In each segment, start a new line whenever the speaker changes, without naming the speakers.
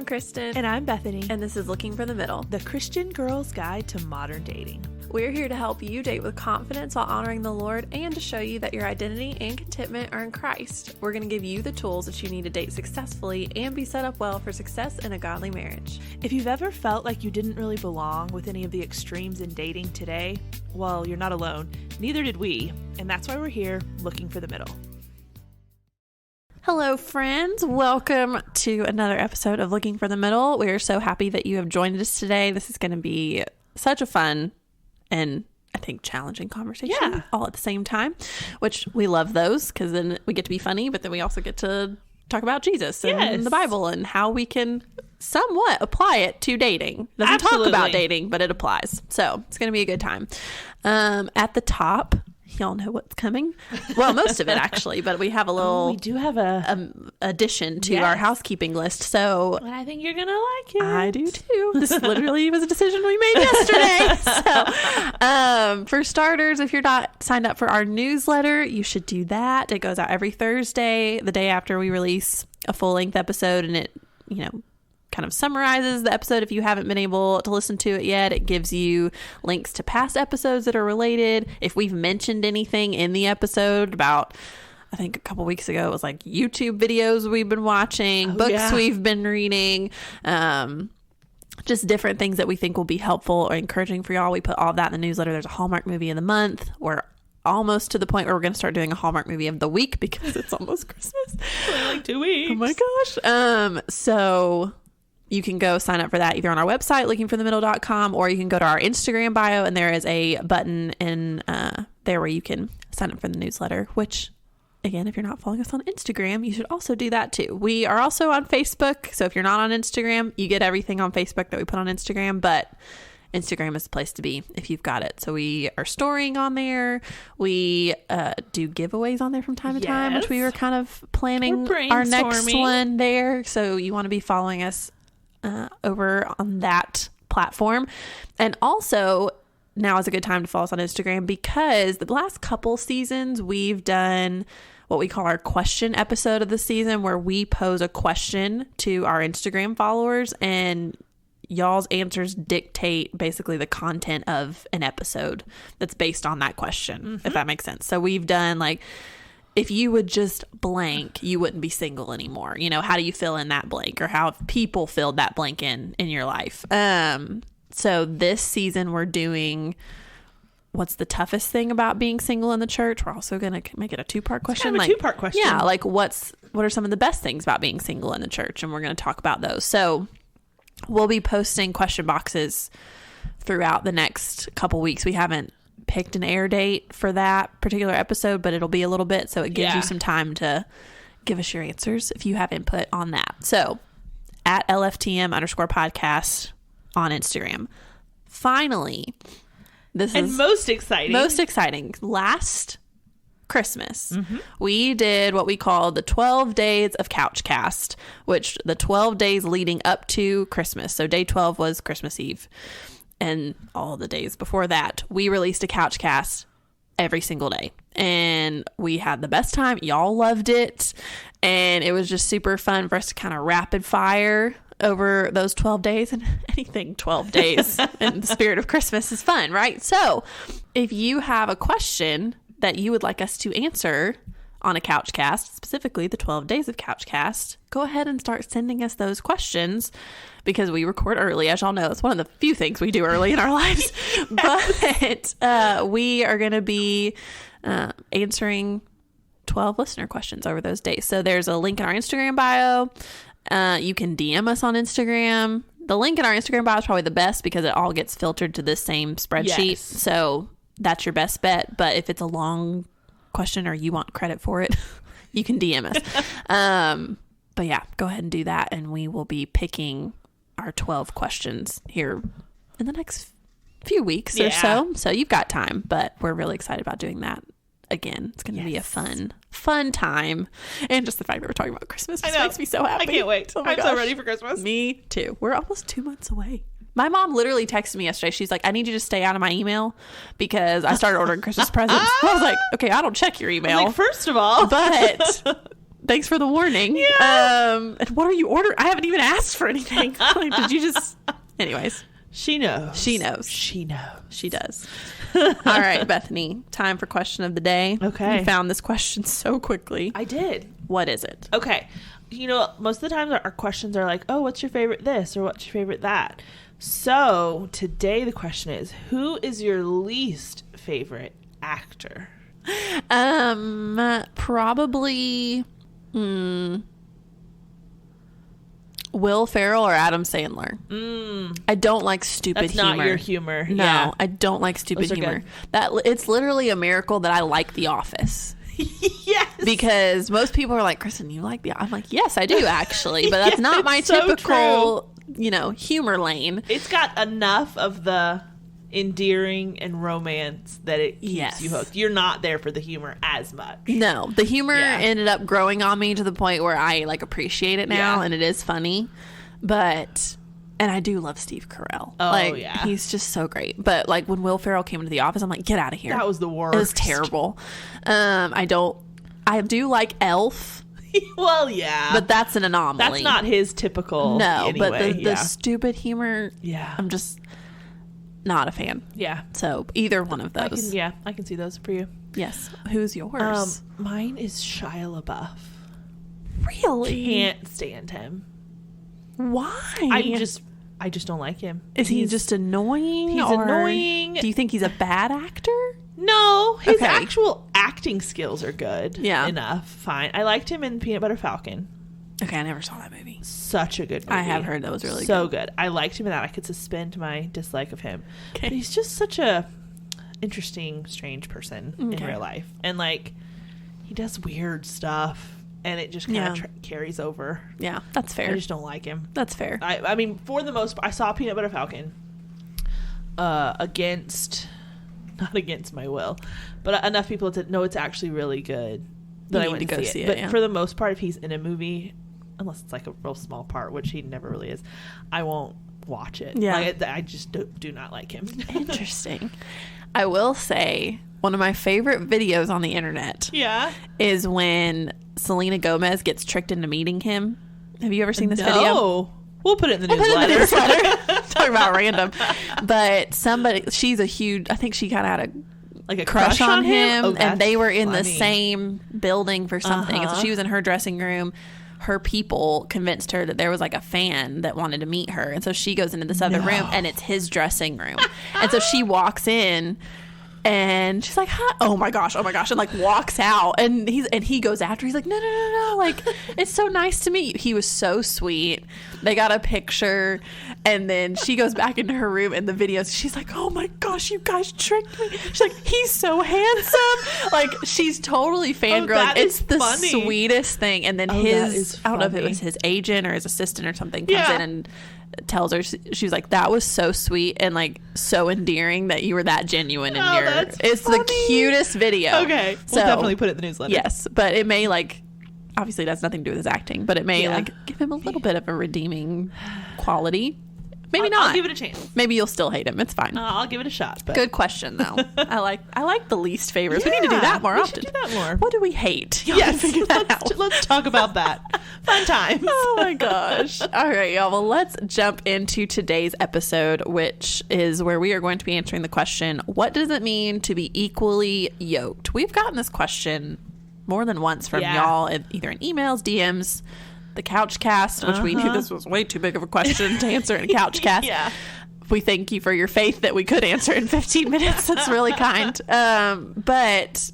Kristen.
And I'm Bethany.
And this is Looking for the Middle,
the Christian Girl's Guide to Modern Dating.
We're here to help you date with confidence while honoring the Lord and to show you that your identity and contentment are in Christ. We're going to give you the tools that you need to date successfully and be set up well for success in a godly marriage.
If you've ever felt like you didn't really belong with any of the extremes in dating today, well, you're not alone. Neither did we. And that's why we're here looking for the middle.
Hello, friends. Welcome to another episode of Looking for the Middle. We are so happy that you have joined us today. This is going to be such a fun and I think challenging conversation all at the same time, which we love those because then we get to be funny, but then we also get to talk about Jesus and the Bible and how we can somewhat apply it to dating. Doesn't talk about dating, but it applies. So it's going to be a good time. At the top, y'all know what's coming. Well, most of it actually, but we have a little.
We do have a
addition to our housekeeping list. So
and I think you're gonna like it.
I do too. This literally was a decision we made yesterday. So, for starters, if you're not signed up for our newsletter, you should do that. It goes out every Thursday, the day after we release a full length episode, and it, kind of summarizes the episode if you haven't been able to listen to it yet. It gives you links to past episodes that are related. If we've mentioned anything in the episode about, I think a couple weeks ago, it was like YouTube videos we've been watching, books we've been reading, just different things that we think will be helpful or encouraging for y'all. We put all that in the newsletter. There's a Hallmark movie of the month. We're almost to the point where we're going to start doing a Hallmark movie of the week because it's almost Christmas.
Only like 2 weeks.
Oh my gosh. So you can go sign up for that either on our website, lookingforthemiddle.com, or you can go to our Instagram bio, and there is a button in there where you can sign up for the newsletter, which, again, if you're not following us on Instagram, you should also do that too. We are also on Facebook, so if you're not on Instagram, you get everything on Facebook that we put on Instagram, but Instagram is the place to be if you've got it. So we are storing on there. We do giveaways on there from time to time, which we were kind of planning our next one there. So you want to be following us over on that platform. And also, now is a good time to follow us on Instagram because the last couple seasons we've done what we call our question episode of the season, where we pose a question to our Instagram followers and y'all's answers dictate basically the content of an episode that's based on that question, if that makes sense. So we've done like, if you would just blank, you wouldn't be single anymore. How do you fill in that blank, or how have people filled that blank in your life? So this season we're doing what's the toughest thing about being single in the church. We're also going to make it a two-part question.
Kind of a two-part question.
Yeah, like what are some of the best things about being single in the church? And we're going to talk about those. So we'll be posting question boxes throughout the next couple weeks. We haven't picked an air date for that particular episode, but it'll be a little bit, so it gives you some time to give us your answers if you have input on that. So at LFTM_podcast on Instagram. Finally, this is most exciting. Last Christmas, we did what we call the 12 days of Couchcast, which the 12 days leading up to Christmas. So day 12 was Christmas Eve. And all the days before that, we released a Couchcast every single day. And we had the best time. Y'all loved it. And it was just super fun for us to kind of rapid fire over those 12 days. And anything 12 days in the spirit of Christmas is fun, right? So if you have a question that you would like us to answer on a Couchcast, specifically the 12 days of Couchcast, go ahead and start sending us those questions because we record early. As y'all know, it's one of the few things we do early in our lives. But we are going to be answering 12 listener questions over those days. So there's a link in our Instagram bio. You can DM us on Instagram. The link in our Instagram bio is probably the best because it all gets filtered to this same spreadsheet. Yes. So that's your best bet. But if it's a long question or you want credit for it, you can DM us. But yeah, go ahead and do that, and we will be picking our 12 questions here in the next few weeks or so. So you've got time, but we're really excited about doing that again. It's going to be a fun time. And just the fact that we're talking about Christmas just makes me so happy.
I can't wait.
Oh my gosh.
So ready for Christmas.
Me too. We're almost 2 months away. My mom literally texted me yesterday. She's like, I need you to stay out of my email because I started ordering Christmas presents. I was like, okay, I don't check your email.
Like, first of all.
But thanks for the warning. And what are you ordering? I haven't even asked for anything. Like, did you just... Anyways.
She knows.
She knows.
She knows.
She does. All right, Bethany. Time for question of the day.
Okay.
You found this question so quickly.
I did.
What is it?
Okay. You know, most of the time our questions are like, oh, what's your favorite this or what's your favorite that? So today the question is, who is your least favorite actor?
Probably Will Ferrell or Adam Sandler. I don't like stupid humor.
That's not your humor.
No,
yeah.
I don't like stupid humor.
Good.
It's literally a miracle that I like The Office.
Yes.
Because most people are like, Kristen, you like I'm like, yes, I do actually, but that's not my
so
typical, humor lane.
It's got enough of the endearing and romance that it keeps you hooked. You're not there for the humor as much.
No, the humor ended up growing on me to the point where I like appreciate it now, and it is funny. And I do love Steve Carell.
Oh,
he's just so great. But like when Will Ferrell came into the office, I'm like, get out of here.
That was the worst.
It was terrible. I do like Elf.
Well, yeah.
But that's an anomaly.
That's not his typical.
No,
anyway.
But the stupid humor, I'm just not a fan.
Yeah.
So either one of those.
I can see those for you.
Yes. Who's yours?
Mine is Shia LaBeouf.
Really?
Can't stand him.
Why?
I just don't like him.
Is he just annoying?
He's annoying.
Do you think he's a bad actor?
No, his actual acting skills are good.
Yeah.
Enough. Fine. I liked him in Peanut Butter Falcon.
Okay, I never saw that movie.
Such a good movie.
I have heard that was really
so good. I liked him in that. I could suspend my dislike of him.
Okay.
But he's just such a interesting, strange person in real life. And like, he does weird stuff. And it just kind of carries over.
Yeah, that's fair.
I just don't like him.
That's fair.
I mean, for the most part, I saw Peanut Butter Falcon not against my will, but enough people to know it's actually really good that I went to go see it. But for the most part, if he's in a movie, unless it's like a real small part, which he never really is, I won't watch it. Yeah. Like, I just do not like him.
Interesting. I will say one of my favorite videos on the internet is when Selena Gomez gets tricked into meeting him. Have you ever seen this video?
No. We'll put it in the newsletter.
Talk about random. But she's a huge, I think she kind of had a crush on him.
Oh,
and they were in the same building for something. And so she was in her dressing room. Her people convinced her that there was like a fan that wanted to meet her. And so she goes into this other room and it's his dressing room. And so she walks in. And she's like, huh? Oh my gosh, and like walks out, and he goes after. He's like, no, like, it's so nice to meet you. He was so sweet. They got a picture, and then she goes back into her room, and the videos. She's like, oh my gosh, you guys tricked me. She's like, he's so handsome. Like, she's totally fangirling. It's the sweetest thing. And then I don't know if it was his agent or his assistant or something, comes in and tells her, she was like, that was so sweet and like so endearing that you were that genuine in your. It's funny. The cutest video.
Okay, we'll definitely put it in the newsletter.
Yes, but it may like, obviously it has nothing to do with his acting, but it may like give him a little bit of a redeeming quality. Maybe not.
I'll give it a chance.
Maybe you'll still hate him. It's fine.
I'll give it a shot. But.
Good question, though. I like the least favorites. We need to do that more often.
Should do that more.
What do we hate?
Yes, let's talk about that. Fun times.
Oh my gosh. All right, y'all. Well, let's jump into today's episode, which is where we are going to be answering the question, what does it mean to be equally yoked? We've gotten this question more than once from y'all, either in emails, DMs, the couch cast, which we knew this was way too big of a question to answer in a couch cast. We thank you for your faith that we could answer in 15 minutes. That's really kind. But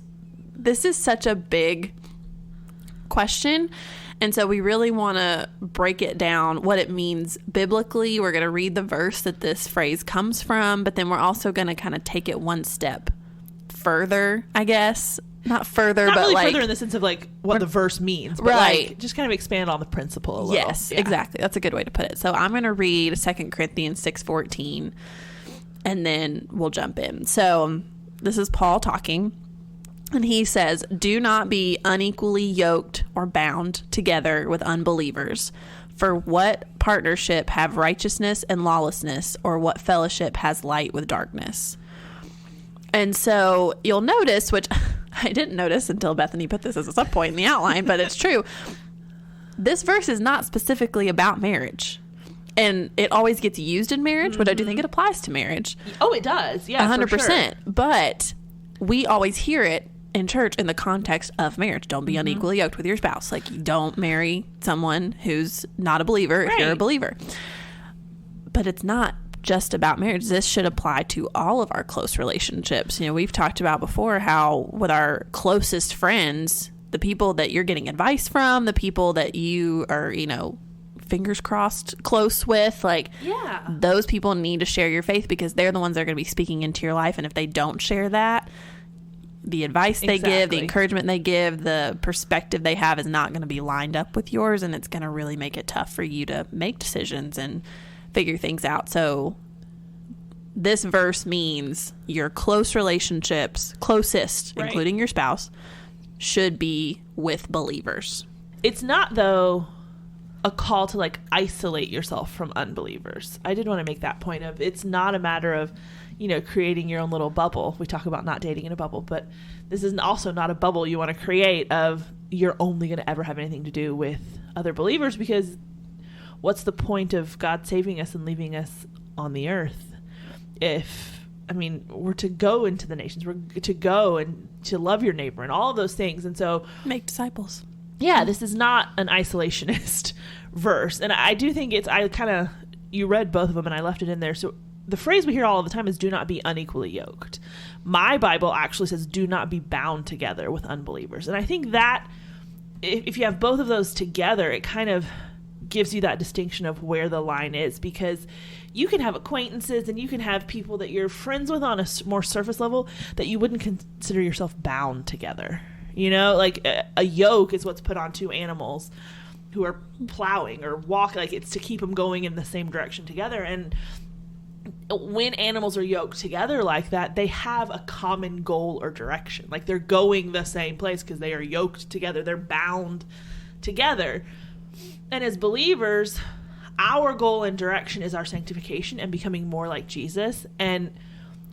this is such a big question. And so we really want to break it down, what it means biblically. We're going to read the verse that this phrase comes from, but then we're also going to kind of take it one step further, I guess. Not further,
not
but
really
like
further in the sense of like what the verse means, but like just kind of expand on the principle a little.
Yes, exactly. That's a good way to put it. So I'm going to read 2 Corinthians 6:14, and then we'll jump in. So this is Paul talking, and he says, "Do not be unequally yoked or bound together with unbelievers. For what partnership have righteousness and lawlessness, or what fellowship has light with darkness?" And so you'll notice, which I didn't notice until Bethany put this as a subpoint in the outline, but it's true. This verse is not specifically about marriage. And it always gets used in marriage, but I do think it applies to marriage.
Oh, it does. Yeah,
100%.
For sure.
But we always hear it in church in the context of marriage. Don't be unequally yoked with your spouse. Like, you don't marry someone who's not a believer if you're a believer. But it's not just about marriage. This should apply to all of our close relationships. You know, we've talked about before how with our closest friends, the people that you're getting advice from, the people that you are, you know, fingers crossed close with, like, those people need to share your faith, because they're the ones that are going to be speaking into your life. And if they don't share that, the advice they give, the encouragement they give, the perspective they have is not going to be lined up with yours, and it's going to really make it tough for you to make decisions and figure things out. So this verse means your close relationships, closest, including your spouse, should be with believers.
It's not, though, a call to like isolate yourself from unbelievers. I did want to make that point of, it's not a matter of, you know, creating your own little bubble. We talk about not dating in a bubble, but this is also not a bubble you want to create of you're only going to ever have anything to do with other believers, because what's the point of God saving us and leaving us on the earth if, I mean, we're to go into the nations, we're to go and to love your neighbor and all of those things. And so
make disciples.
Yeah, this is not an isolationist verse. And I do think you read both of them and I left it in there. So the phrase we hear all the time is do not be unequally yoked. My Bible actually says do not be bound together with unbelievers. And I think that if you have both of those together, it kind of gives you that distinction of where the line is, because you can have acquaintances and you can have people that you're friends with on a more surface level that you wouldn't consider yourself bound together. You know, like a yoke is what's put on two animals who are plowing or walking, like it's to keep them going in the same direction together. And when animals are yoked together like that, they have a common goal or direction. Like they're going the same place because they are yoked together. They're bound together. And as believers, our goal and direction is our sanctification and becoming more like Jesus. And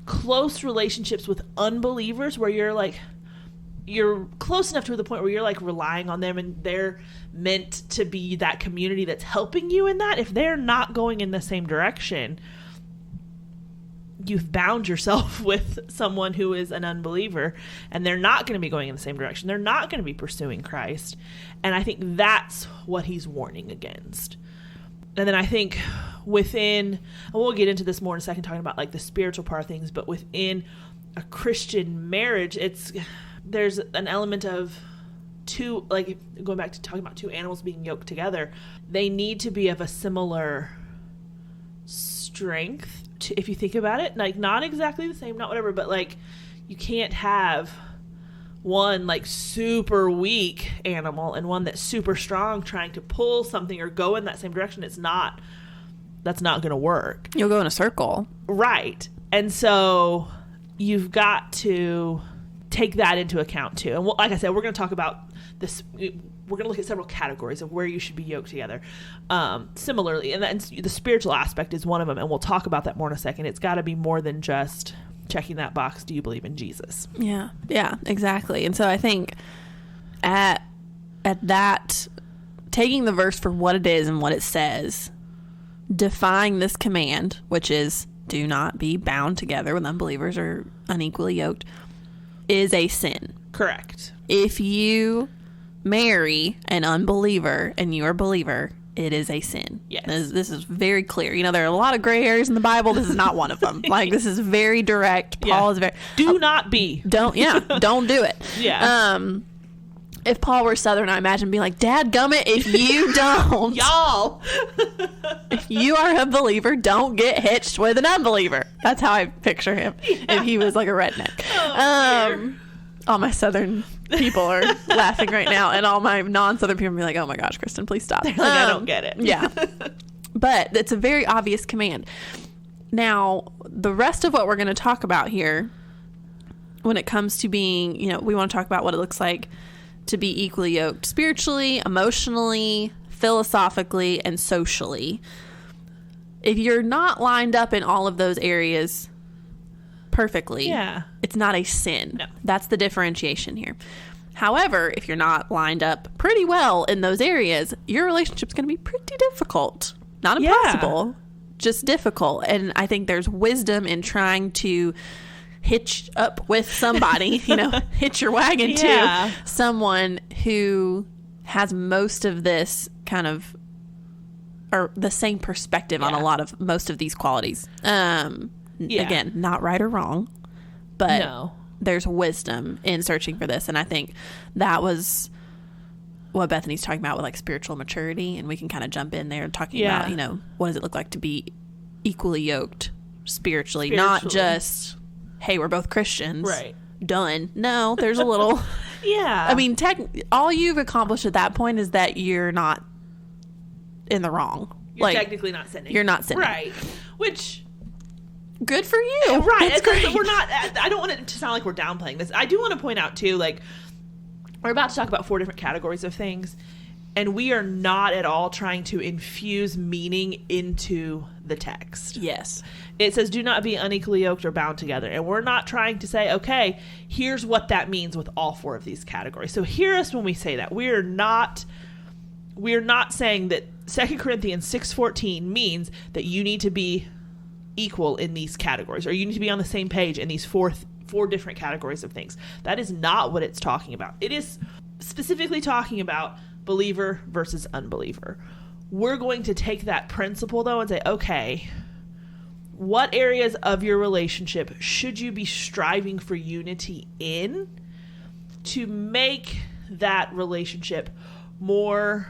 close relationships with unbelievers where you're close enough to the point where you're like relying on them and they're meant to be that community that's helping you in that. If they're not going in the same direction, you've bound yourself with someone who is an unbeliever and they're not going to be going in the same direction. They're not going to be pursuing Christ. And I think that's what he's warning against. And then I think within, and we'll get into this more in a second, talking about like the spiritual part of things, but within a Christian marriage, there's an element of two, like going back to talking about two animals being yoked together, they need to be of a similar strength if you think about it, like not exactly the same, not whatever, but like you can't have one like super weak animal and one that's super strong trying to pull something or go in that same direction. That's not going to work.
You'll go in a circle.
Right. And so you've got to take that into account too. And like I said, we're going to talk about this. We're going to look at several categories of where you should be yoked together. Similarly, and the spiritual aspect is one of them, and we'll talk about that more in a second. It's got to be more than just checking that box. Do you believe in Jesus?
Yeah, exactly. And so I think at that, taking the verse for what it is and what it says, defying this command, which is do not be bound together with unbelievers or unequally yoked, is a sin.
Correct.
If you marry an unbeliever and you're a believer, it is a sin.
Yes.
This is very clear. You know, there are a lot of gray areas in the Bible. This is not one of them. Like, this is very direct. Paul is very...
Do not be.
Don't do it.
Yeah.
If Paul were Southern, I imagine being like, dadgummit, if you don't...
Y'all!
If you are a believer, don't get hitched with an unbeliever. That's how I picture him. Yeah. If he was like a redneck.
Oh,
all my Southern people are laughing right now, and all my non-Southern people are like, oh my gosh, Kristen, please stop.
They're like, I don't get it.
Yeah. But it's a very obvious command. Now, the rest of what we're going to talk about here, when it comes to being, you know, we want to talk about what it looks like to be equally yoked spiritually, emotionally, philosophically, and socially. If you're not lined up in all of those areas, perfectly.
Yeah.
It's not a sin.
No.
That's the differentiation here. However, if you're not lined up pretty well in those areas, your relationship's going to be pretty difficult. Not impossible, just difficult. And I think there's wisdom in trying to hitch up with somebody, hitch your wagon to someone who has most of this kind of, or the same perspective on a lot of most of these qualities. Again, not right or wrong, but there's wisdom in searching for this. And I think that was what Bethany's talking about with like spiritual maturity. And we can kind of jump in there and talking about, what does it look like to be equally yoked spiritually? Not just, hey, we're both Christians.
Right.
Done. No, there's a little. I mean, all you've accomplished at that point is that you're not in the wrong.
You're technically not sinning.
You're not sinning.
Right. Which,
good for you.
Right.
That's great.
We're not, I don't want it to sound like we're downplaying this. I do want to point out too, like, we're about to talk about 4 different categories of things, and we are not at all trying to infuse meaning into the text.
Yes.
It says, do not be unequally yoked or bound together. And we're not trying to say, okay, here's what that means with all 4 of these categories. So hear us when we say that. We're not saying that 2 Corinthians 6:14 means that you need to be equal in these categories, or you need to be on the same page in these four different categories of things. That is not what it's talking about. It is specifically talking about believer versus unbeliever. We're going to take that principle though and say, okay, what areas of your relationship should you be striving for unity in to make that relationship more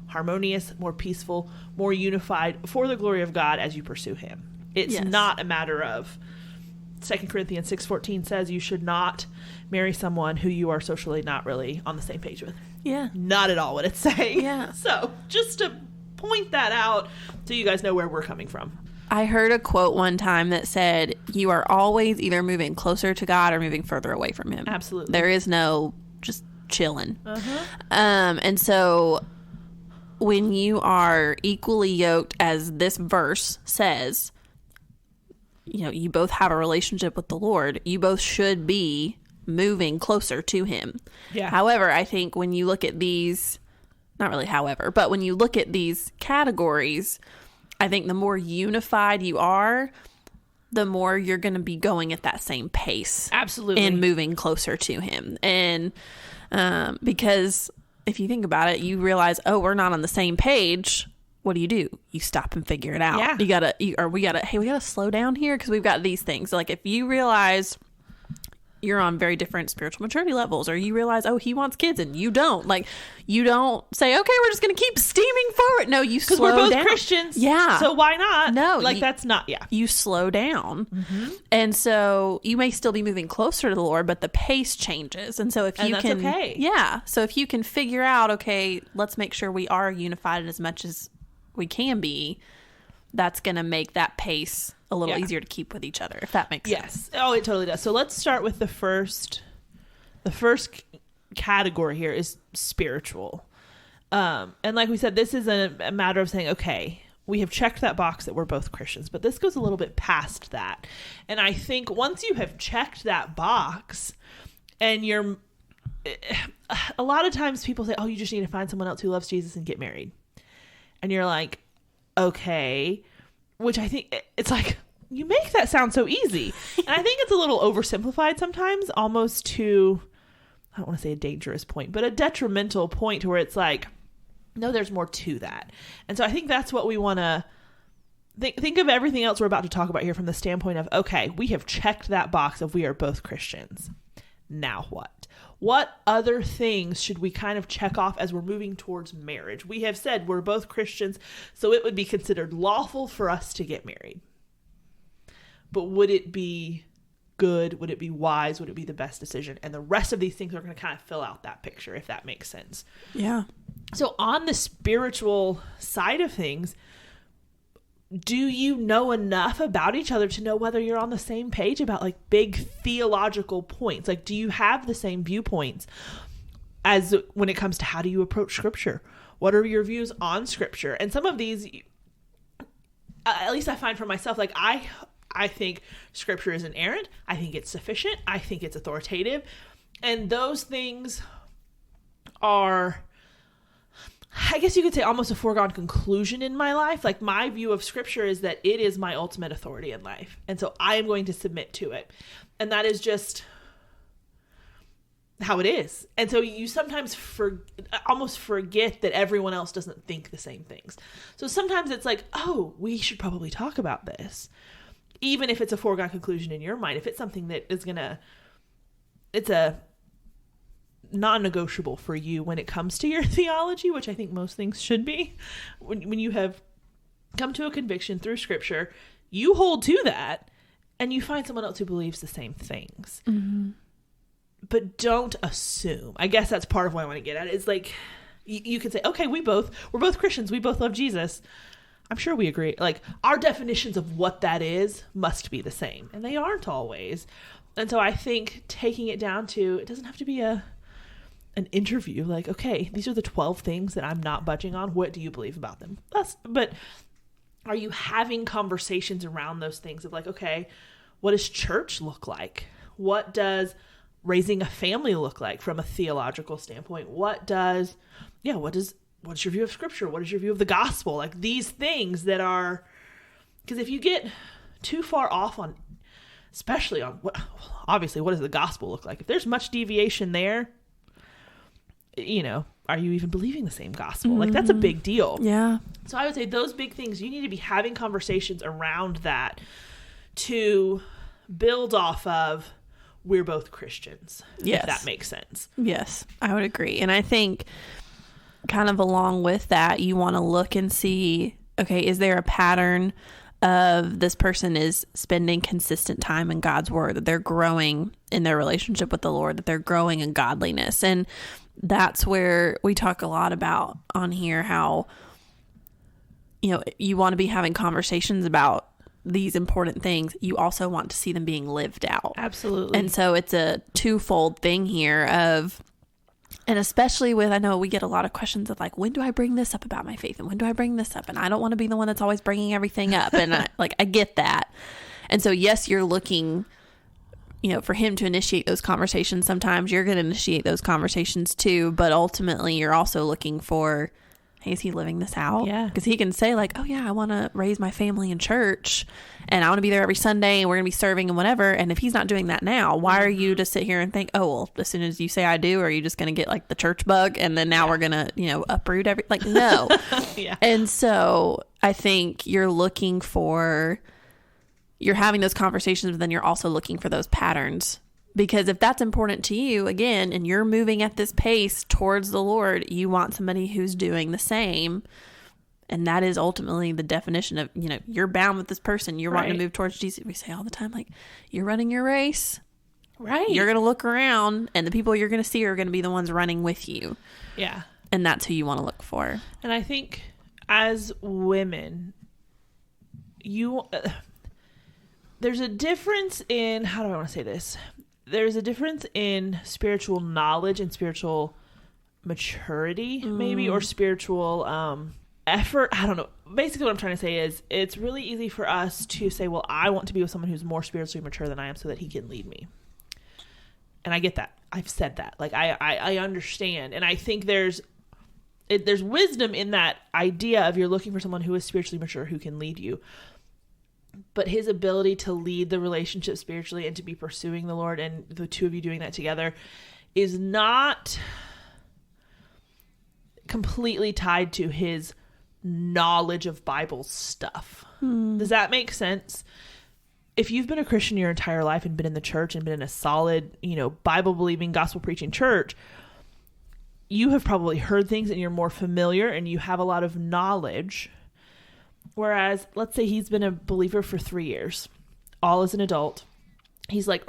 harmonious, more peaceful, more unified for the glory of God as you pursue him. It's not a matter of 2 Corinthians 6:14 says you should not marry someone who you are socially not really on the same page with.
Yeah.
Not at all what it's saying.
Yeah.
So just to point that out so you guys know where we're coming from.
I heard a quote one time that said, you are always either moving closer to God or moving further away from him.
Absolutely.
There is no just chilling. And so when you are equally yoked, as this verse says, you both have a relationship with the Lord. You both should be moving closer to him.
Yeah.
However, I think when you look at these, not really however, but when you look at these categories, I think the more unified you are, the more you're going to be going at that same pace.
Absolutely.
And moving closer to him. And because if you think about it, you realize, oh, we're not on the same page. What do? You stop and figure it out.
Yeah.
We gotta slow down here because we've got these things. Like if you realize you're on very different spiritual maturity levels, or you realize, oh, he wants kids and you don't, like, you don't say, okay, we're just going to keep steaming forward. No, you slow down.
Because we're both Christians.
Yeah.
So why not?
No.
Like that's not,
You slow down. Mm-hmm. And so you may still be moving closer to the Lord, but the pace changes. And so if you can,
okay.
Yeah. So if you can figure out, okay, let's make sure we are unified as much as we can be, that's going to make that pace a little easier to keep with each other, if that makes sense.
Yes. Oh, it totally does. So let's start with the first category here is spiritual. And like we said, this is a matter of saying, okay, we have checked that box that we're both Christians, but this goes a little bit past that. And I think once you have checked that box and a lot of times people say, oh, you just need to find someone else who loves Jesus and get married. And you're like, okay, which I think it's like, you make that sound so easy. And I think it's a little oversimplified sometimes, almost to, I don't want to say a dangerous point, but a detrimental point to where it's like, no, there's more to that. And so I think that's what we want to think of everything else we're about to talk about here from the standpoint of, okay, we have checked that box of we are both Christians. Now what? What other things should we kind of check off as we're moving towards marriage? We have said we're both Christians, so it would be considered lawful for us to get married. But would it be good? Would it be wise? Would it be the best decision? And the rest of these things are going to kind of fill out that picture, if that makes sense.
Yeah.
So on the spiritual side of things, do you know enough about each other to know whether you're on the same page about like big theological points? Like, do you have the same viewpoints as when it comes to how do you approach scripture? What are your views on scripture? And some of these, at least I find for myself, like I I think scripture is inerrant. I think it's sufficient. I think it's authoritative. And those things are, I guess you could say, almost a foregone conclusion in my life. Like, my view of scripture is that it is my ultimate authority in life. And so I am going to submit to it. And that is just how it is. And so you sometimes almost forget that everyone else doesn't think the same things. So sometimes it's like, oh, we should probably talk about this. Even if it's a foregone conclusion in your mind, if it's something that is it's a non-negotiable for you when it comes to your theology, which I think most things should be. When you have come to a conviction through scripture, you hold to that and you find someone else who believes the same things. Mm-hmm. But don't assume. I guess that's part of what I want to get at. It's like, you can say, okay, we're both Christians. We both love Jesus. I'm sure we agree. Like, our definitions of what that is must be the same. And they aren't always. And so I think taking it down to, it doesn't have to be an interview. Like, okay, these are the 12 things that I'm not budging on. What do you believe about them? But are you having conversations around those things of like, okay, what does church look like? What does raising a family look like from a theological standpoint? What is your view of scripture? What is your view of the gospel? Like, these things that are, because if you get too far off on, especially on what does the gospel look like? If there's much deviation there, are you even believing the same gospel? Mm-hmm. Like, that's a big deal.
Yeah.
So I would say those big things, you need to be having conversations around that to build off of, we're both Christians. Yes. If that makes sense.
Yes, I would agree. And I think kind of along with that, you want to look and see, okay, is there a pattern of this person is spending consistent time in God's word, that they're growing in their relationship with the Lord, that they're growing in godliness. And that's where we talk a lot about on here, how, you want to be having conversations about these important things. You also want to see them being lived out.
Absolutely.
And so it's a twofold thing here of, and especially with, I know we get a lot of questions of like, when do I bring this up about my faith? And when do I bring this up? And I don't want to be the one that's always bringing everything up. And I get that. And so, yes, you're looking, for him to initiate those conversations. Sometimes you're going to initiate those conversations too. But ultimately you're also looking for, hey, is he living this out?
Yeah.
Because he can say like, oh yeah, I want to raise my family in church and I want to be there every Sunday and we're going to be serving and whatever. And if he's not doing that now, why are you to sit here and think, oh, well, as soon as you say I do, are you just going to get like the church bug? And then now we're going to, uproot no.
Yeah.
And so I think you're having those conversations, but then you're also looking for those patterns. Because if that's important to you, again, and you're moving at this pace towards the Lord, you want somebody who's doing the same. And that is ultimately the definition of, you're bound with this person. You're wanting to move towards Jesus. We say all the time, like, you're running your race.
Right.
You're going to look around and the people you're going to see are going to be the ones running with you.
Yeah.
And that's who you want to look for.
And I think as women, there's a difference in, how do I want to say this? There's a difference in spiritual knowledge and spiritual maturity, maybe, or spiritual effort. I don't know. Basically what I'm trying to say is it's really easy for us to say, well, I want to be with someone who's more spiritually mature than I am so that he can lead me. And I get that. I've said that. Like, I understand. And I think there's wisdom in that idea of you're looking for someone who is spiritually mature who can lead you. But his ability to lead the relationship spiritually and to be pursuing the Lord and the two of you doing that together is not completely tied to his knowledge of Bible stuff. Does that make sense? If you've been a Christian your entire life and been in the church and been in a solid, Bible believing, gospel preaching church, you have probably heard things and you're more familiar and you have a lot of knowledge. Whereas, let's say he's been a believer for 3 years, all as an adult. He's like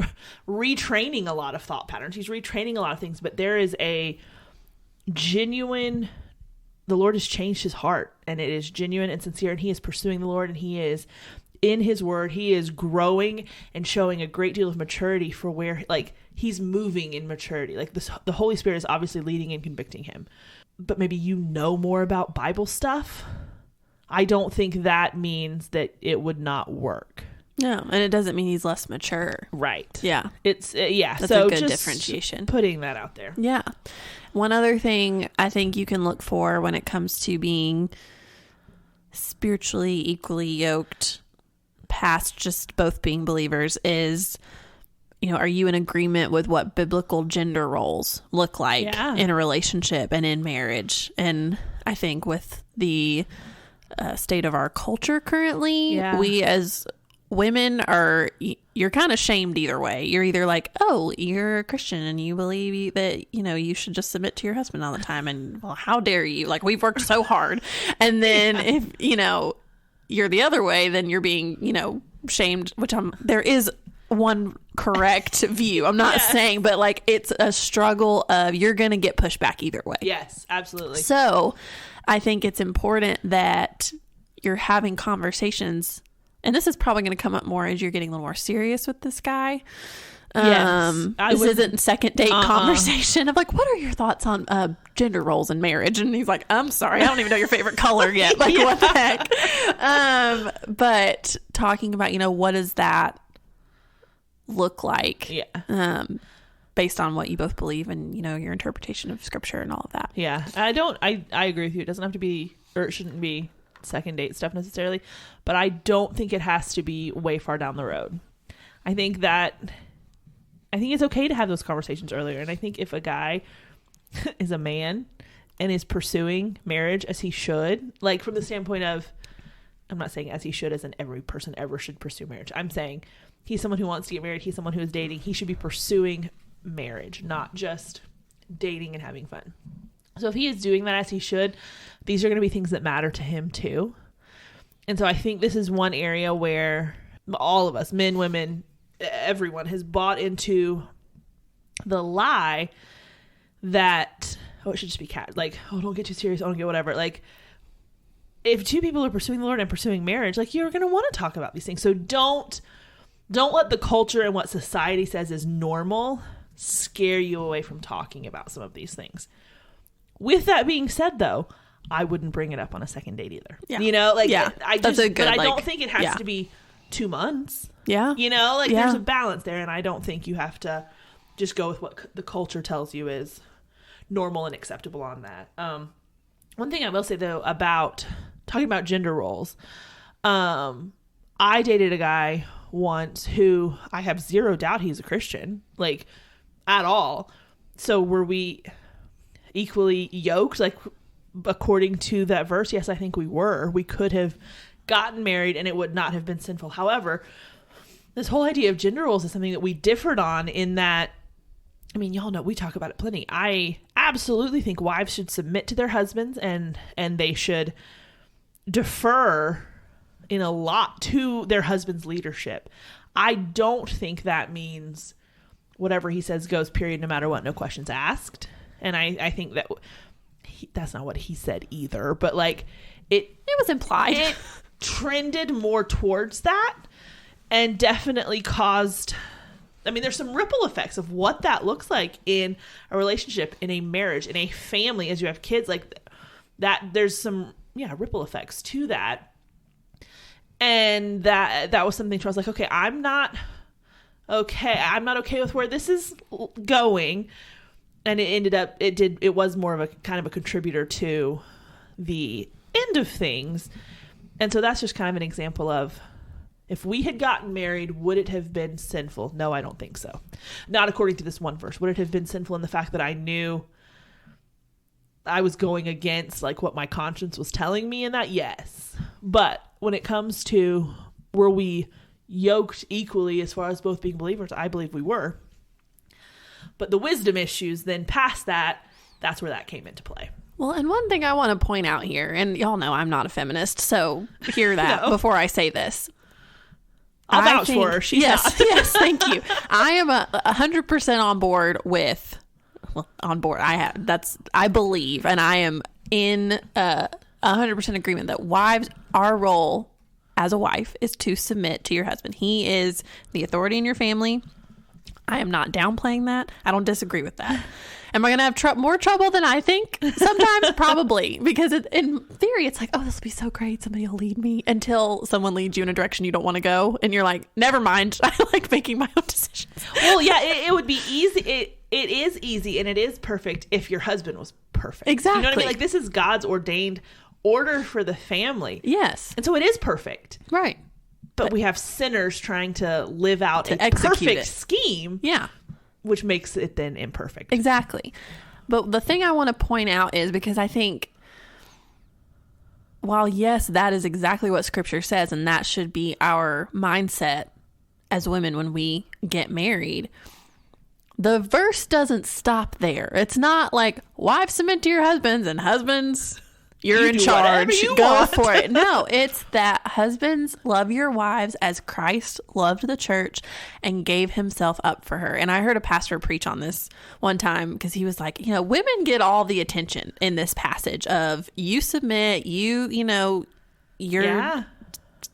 retraining a lot of thought patterns. He's retraining a lot of things, but there is a genuine, the Lord has changed his heart and it is genuine and sincere and he is pursuing the Lord and he is in his word. He is growing and showing a great deal of maturity for where, like, he's moving in maturity. Like, the Holy Spirit is obviously leading and convicting him. But maybe more about Bible stuff. I don't think that means that it would not work.
No, and it doesn't mean he's less mature.
Right.
Yeah.
It's, That's
so a good differentiation.
Putting that out there.
Yeah. One other thing I think you can look for when it comes to being spiritually equally yoked past just both being believers is, are you in agreement with what biblical gender roles look like in a relationship and in marriage? And I think with the state of our culture currently, we as women you're kind of shamed either way. You're either like, oh, you're a Christian and you believe that, you should just submit to your husband all the time. And well, how dare you? Like, we've worked so hard. And then if, you're the other way, then you're being, shamed, which there is one correct view. I'm not saying, but like, it's a struggle of you're going to get pushed back either way.
Yes, absolutely.
So I think it's important that you're having conversations. And this is probably going to come up more as you're getting a little more serious with this guy. This isn't second date conversation of like, what are your thoughts on gender roles in marriage? And he's like, I'm sorry, I don't even know your favorite color yet. Like, what the heck? But talking about, what does that look like?
Yeah.
Based on what you both believe and, your interpretation of scripture and all of that.
Yeah. I agree with you. It doesn't have to be, or it shouldn't be second date stuff necessarily, but I don't think it has to be way far down the road. I think it's okay to have those conversations earlier. And I think if a guy is a man and is pursuing marriage as he should, like from the standpoint of, I'm not saying as he should as in every person ever should pursue marriage. I'm saying he's someone who wants to get married. He's someone who is dating. He should be pursuing marriage, not just dating and having fun. So if he is doing that as he should, these are going to be things that matter to him too. And so I think this is one area where all of us, men, women, everyone has bought into the lie that, it should just be like, don't get too serious. Don't get whatever. Like, if two people are pursuing the Lord and pursuing marriage, like, you're going to want to talk about these things. So don't let the culture and what society says is normal scare you away from talking about some of these things. With that being said, though, I wouldn't bring it up on a second date either. Yeah. I don't think it has to be 2 months.
Yeah.
There's a balance there, and I don't think you have to just go with what the culture tells you is normal and acceptable on that. One thing I will say, though, about talking about gender roles, I dated a guy once who I have zero doubt he's a Christian, like, at all. So were we equally yoked, like, according to that verse? Yes, I think we were. We could have gotten married and it would not have been sinful. However, this whole idea of gender roles is something that we differed on, in that, y'all know we talk about it plenty. I absolutely think wives should submit to their husbands and they should defer in a lot to their husband's leadership. I don't think that means whatever he says goes, period, no matter what, no questions asked. And I think that that's not what he said either, but like it
was implied.
It trended more towards that, and definitely caused, there's some ripple effects of what that looks like in a relationship, in a marriage, in a family, as you have kids, like that. There's some ripple effects to that. And that was something where I was like, okay, I'm not okay with where this is going. And it was more of a kind of a contributor to the end of things. And so that's just kind of an example of, if we had gotten married, would it have been sinful? No, I don't think so. Not according to this one verse. Would it have been sinful in the fact that I knew I was going against like what my conscience was telling me in that? Yes. But when it comes to, were we yoked equally as far as both being believers? I believe we were. But the wisdom issues then past that, that's where that came into play.
Well, and one thing I want to point out here, and y'all know I'm not a feminist, so hear that before I say this.
I'll vouch for her. She's not.
Yes, thank you. I am 100% on board with, I believe, and I am in 100% agreement that wives, our role as a wife is to submit to your husband. He is the authority in your family. I am not downplaying that. I don't disagree with that. Am I going to have more trouble than I think? Sometimes, probably. Because in theory, it's like, oh, this will be so great. Somebody will lead me, until someone leads you in a direction you don't want to go. And you're like, never mind. I like making my own decisions.
Well, yeah, it would be easy. It is easy and it is perfect if your husband was perfect.
Exactly.
You know what I mean? Like, this is God's ordained order for the family.
Yes.
And so it is perfect.
Right.
But we have sinners trying to live out a perfect scheme.
Yeah.
Which makes it then imperfect.
Exactly. But the thing I want to point out is, because I think, while yes, that is exactly what Scripture says, and that should be our mindset as women when we get married, the verse doesn't stop there. It's not like, wives, submit to your husbands, and husbands, you're in charge. Go for it. No, it's that husbands, love your wives as Christ loved the church and gave himself up for her. And I heard a pastor preach on this one time, because he was like, women get all the attention in this passage of, you submit, you're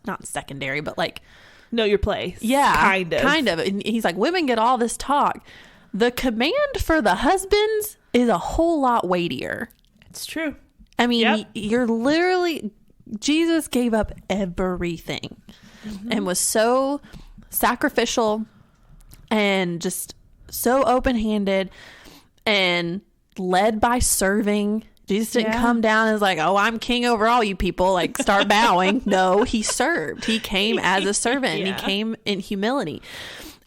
not secondary, but like,
know your place.
Yeah, kind of. And he's like, women get all this talk. The command for the husbands is a whole lot weightier.
It's true.
I mean, you're literally, Jesus gave up everything and was so sacrificial and just so open-handed and led by serving. Jesus didn't come down and was like, oh, I'm king over all you people, like, start bowing. No, he served. He came as a servant and he came in humility.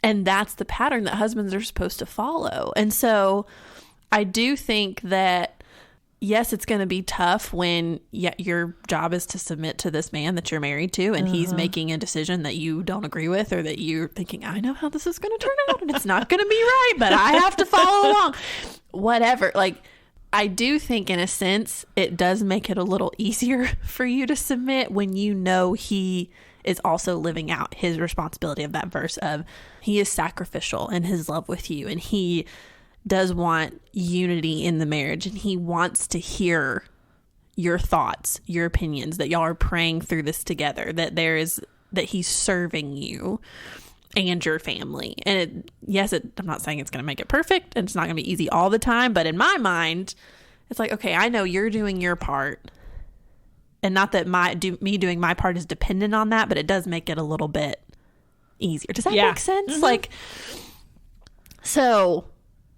And that's the pattern that husbands are supposed to follow. And so I do think that, yes, it's going to be tough when your job is to submit to this man that you're married to, and he's making a decision that you don't agree with, or that you're thinking, I know how this is going to turn out and it's not going to be right, but I have to follow along. Whatever. Like, I do think in a sense it does make it a little easier for you to submit when you know he is also living out his responsibility of that verse of, he is sacrificial in his love with you, and he does want unity in the marriage, and he wants to hear your thoughts, your opinions, that y'all are praying through this together, that he's serving you and your family. And I'm not saying it's going to make it perfect, and it's not going to be easy all the time, but in my mind, it's like, okay, I know you're doing your part, and not that me doing my part is dependent on that, but it does make it a little bit easier. Does that make sense? Mm-hmm. Like, so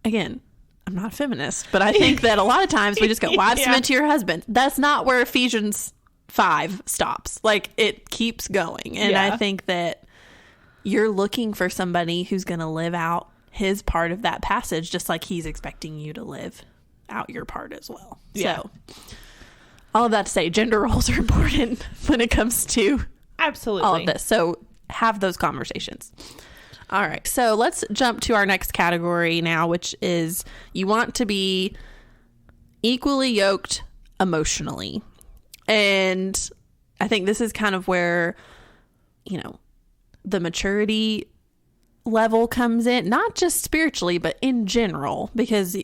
again, I'm not a feminist, but I think that a lot of times we just go, wives, submit to your husband. That's not where Ephesians 5 stops. Like, it keeps going. And I think that you're looking for somebody who's going to live out his part of that passage, just like he's expecting you to live out your part as well. Yeah. So all of that to say, gender roles are important when it comes to
absolutely
all of this. So have those conversations. All right. So let's jump to our next category now, which is, you want to be equally yoked emotionally. And I think this is kind of where, the maturity level comes in, not just spiritually, but in general, because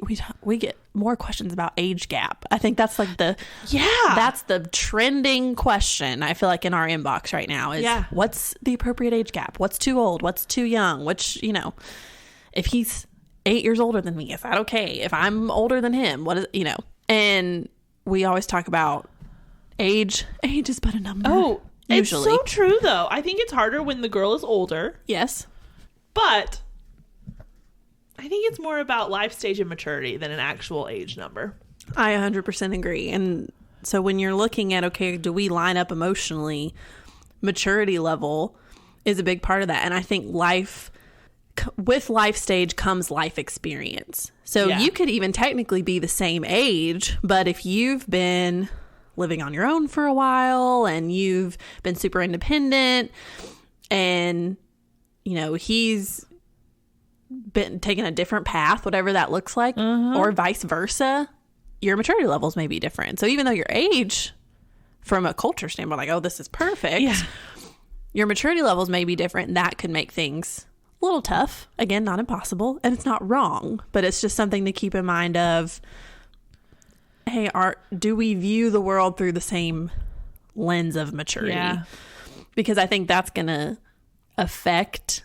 we get more questions about age gap. I think that's like that's the trending question, I feel like, in our inbox right now is, what's the appropriate age gap? What's too old? What's too young? Which, if he's 8 years older than me, is that okay? If I'm older than him, what is, and we always talk about age is but a number.
Oh, usually. It's so true though. I think it's harder when the girl is older.
Yes.
But I think it's more about life stage and maturity than an actual age number.
I 100% agree. And so when you're looking at, okay, do we line up emotionally, maturity level is a big part of that. And I think with life stage comes life experience. So you could even technically be the same age, but if you've been living on your own for a while and you've been super independent and he's been taking a different path, whatever that looks like, or vice versa, your maturity levels may be different. So even though your age, from a culture standpoint, like, oh, this is perfect, your maturity levels may be different. And that could make things a little tough. Again, not impossible. And it's not wrong, but it's just something to keep in mind of, hey, do we view the world through the same lens of maturity? Yeah. Because I think that's going to affect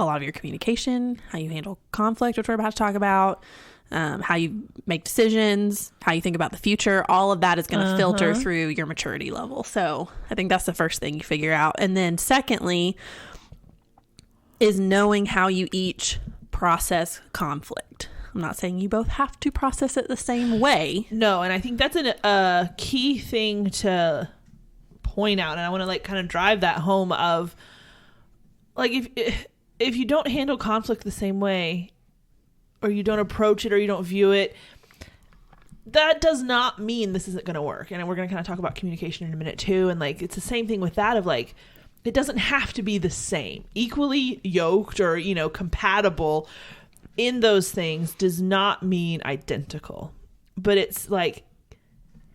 a lot of your communication, how you handle conflict, which we're about to talk about, how you make decisions, how you think about the future. All of that is going to filter through your maturity level. So I think that's the first thing you figure out. And then secondly is knowing how you each process conflict. I'm not saying you both have to process it the same way.
No, and I think that's a key thing to point out. And I want to like kind of drive that home of like if you don't handle conflict the same way, or you don't approach it, or you don't view it, that does not mean this isn't going to work. And we're going to kind of talk about communication in a minute too. And like, it's the same thing with that of like, it doesn't have to be the same. Equally yoked or, you know, compatible in those things does not mean identical. But it's like,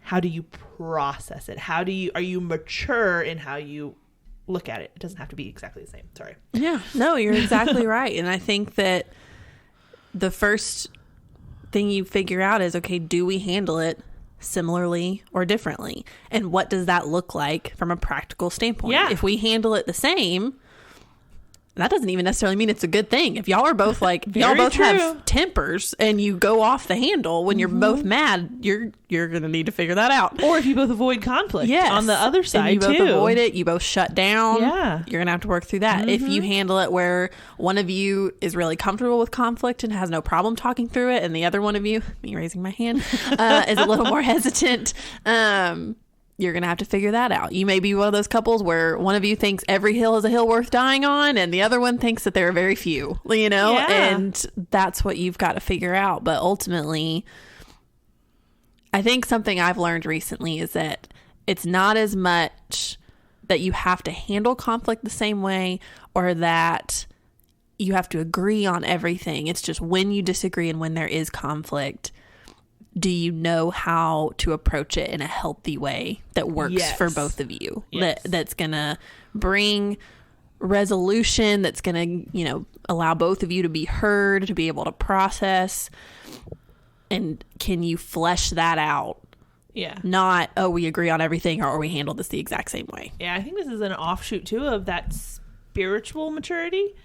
how do you process it? Are you mature in how you look at it? It doesn't have to be exactly the same. Sorry.
Yeah, no, you're exactly right. And I think that the first thing you figure out is, okay, do we handle it similarly or differently? And what does that look like from a practical standpoint?
Yeah.
If we handle it the same, that doesn't even necessarily mean it's a good thing. If y'all are both like, y'all both have tempers and you go off the handle when you're both mad, you're going to need to figure that out.
Or if you both avoid conflict on the other side,
and you both avoid it, you both shut down.
Yeah.
You're going to have to work through that. If you handle it where one of you is really comfortable with conflict and has no problem talking through it, and the other one of you, me raising my hand, is a little more hesitant, you're going to have to figure that out. You may be one of those couples where one of you thinks every hill is a hill worth dying on, and the other one thinks that there are very few, you know?
Yeah.
And that's what you've got to figure out. But ultimately, I think something I've learned recently is that it's not as much that you have to handle conflict the same way or that you have to agree on everything. It's just when you disagree and when there is conflict, do you know how to approach it in a healthy way that works for both of you?
Yes.
That's going to bring resolution, that's going to, you know, allow both of you to be heard, to be able to process. And can you flesh that out?
Yeah.
Not, oh, we agree on everything or we handle this the exact same way.
Yeah, I think this is an offshoot too of that spiritual maturity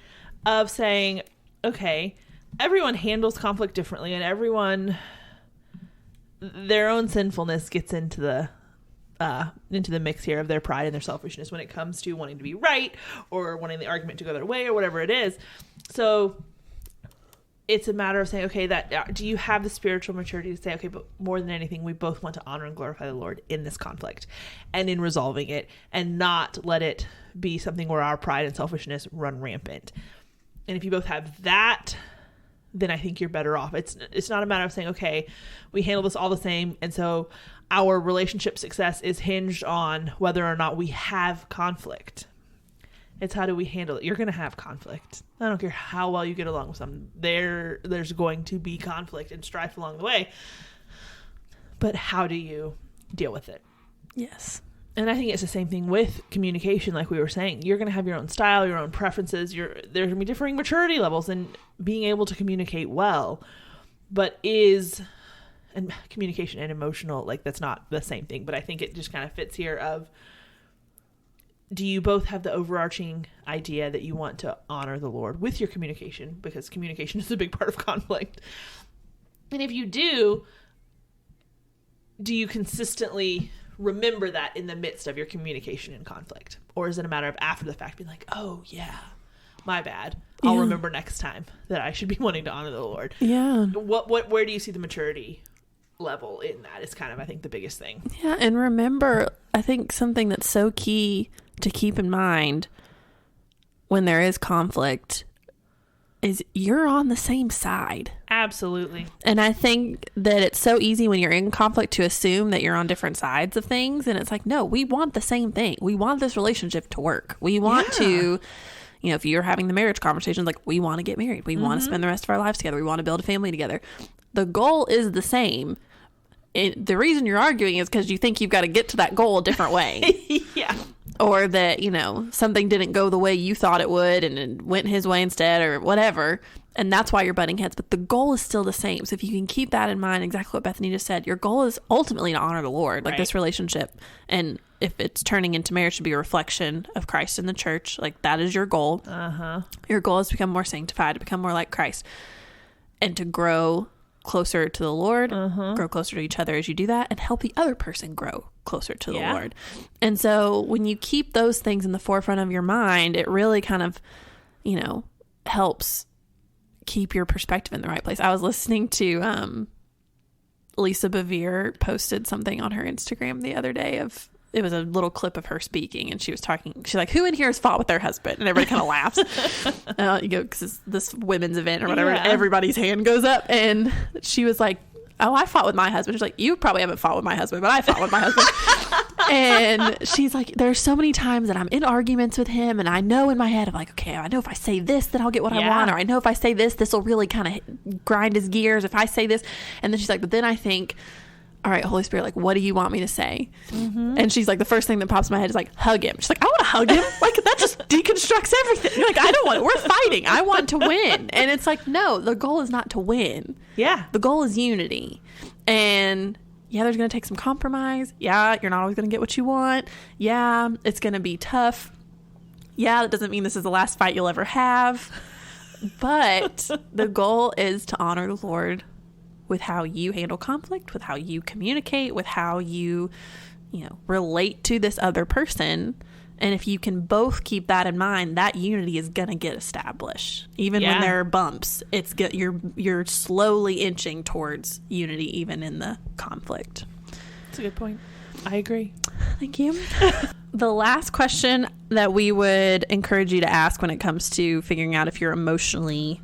of saying, okay, everyone handles conflict differently and everyone, their own sinfulness gets into the mix here of their pride and their selfishness when it comes to wanting to be right or wanting the argument to go their way or whatever it is. So it's a matter of saying, okay, that do you have the spiritual maturity to say, okay, but more than anything, we both want to honor and glorify the Lord in this conflict and in resolving it, and not let it be something where our pride and selfishness run rampant. And if you both have that, then I think you're better off. It's not a matter of saying, okay, we handle this all the same, and so our relationship success is hinged on whether or not we have conflict. It's how do we handle it? You're going to have conflict. I don't care how well you get along with someone. There's going to be conflict and strife along the way. But how do you deal with it?
Yes.
And I think it's the same thing with communication, like we were saying. You're going to have your own style, your own preferences. There's going to be differing maturity levels in being able to communicate well. But and communication and emotional, like that's not the same thing. But I think it just kind of fits here of, do you both have the overarching idea that you want to honor the Lord with your communication? Because communication is a big part of conflict. And if you do you consistently remember that in the midst of your communication and conflict? Or is it a matter of after the fact being like, oh yeah, my bad. I'll remember next time that I should be wanting to honor the Lord.
Yeah.
Where do you see the maturity level in that is kind of, I think, the biggest thing.
Yeah. And remember, I think something that's so key to keep in mind when there is conflict is you're on the same side.
Absolutely.
And I think that it's so easy when you're in conflict to assume that you're on different sides of things. And it's like, no, we want the same thing. We want this relationship to work. We want to, you know, if you're having the marriage conversations, like we want to get married. We want to spend the rest of our lives together. We want to build a family together. The goal is the same. The reason you're arguing is because you think you've got to get to that goal a different way.
Yeah.
or that, you know, something didn't go the way you thought it would and it went his way instead or whatever. And that's why you're butting heads. But the goal is still the same. So if you can keep that in mind, exactly what Bethany just said, your goal is ultimately to honor the Lord, like this relationship. And if it's turning into marriage to be a reflection of Christ in the church, like that is your goal. Your goal is to become more sanctified, to become more like Christ, and to grow closer to the Lord, grow closer to each other as you do that, and help the other person grow closer to the Lord. And so when you keep those things in the forefront of your mind, it really kind of, you know, helps keep your perspective in the right place. I was listening to Lisa Bevere posted something on her Instagram the other day of, it was a little clip of her speaking, and she was talking, she's like, who in here has fought with their husband? And everybody kind of laughs. You go, because it's this women's event or whatever, and everybody's hand goes up, and she was like, oh, I fought with my husband. She's like, you probably haven't fought with my husband, but I fought with my husband. And she's like, there's so many times that I'm in arguments with him, and I know in my head, I'm like, okay, I know if I say this, then I'll get what I want, or I know if I say this, this will really kind of grind his gears if I say this. And then she's like, but then I think, all right, Holy Spirit, like, what do you want me to say? And she's like, the first thing that pops in my head is like, hug him. She's like, I want to hug him. Like, that just deconstructs everything. You're like, I don't want it. We're fighting. I want to win. And it's like, no, the goal is not to win. Yeah. The goal is unity. And yeah, there's going to take some compromise. Yeah, you're not always going to get what you want. Yeah, it's going to be tough. Yeah, that doesn't mean this is the last fight you'll ever have. But the goal is to honor the Lord with how you handle conflict, with how you communicate, with how you know, relate to this other person. And if you can both keep that in mind, that unity is going to get established. Even when there are bumps, you're slowly inching towards unity, even in the conflict.
That's a good point. I agree.
Thank you. The last question that we would encourage you to ask when it comes to figuring out if you're emotionally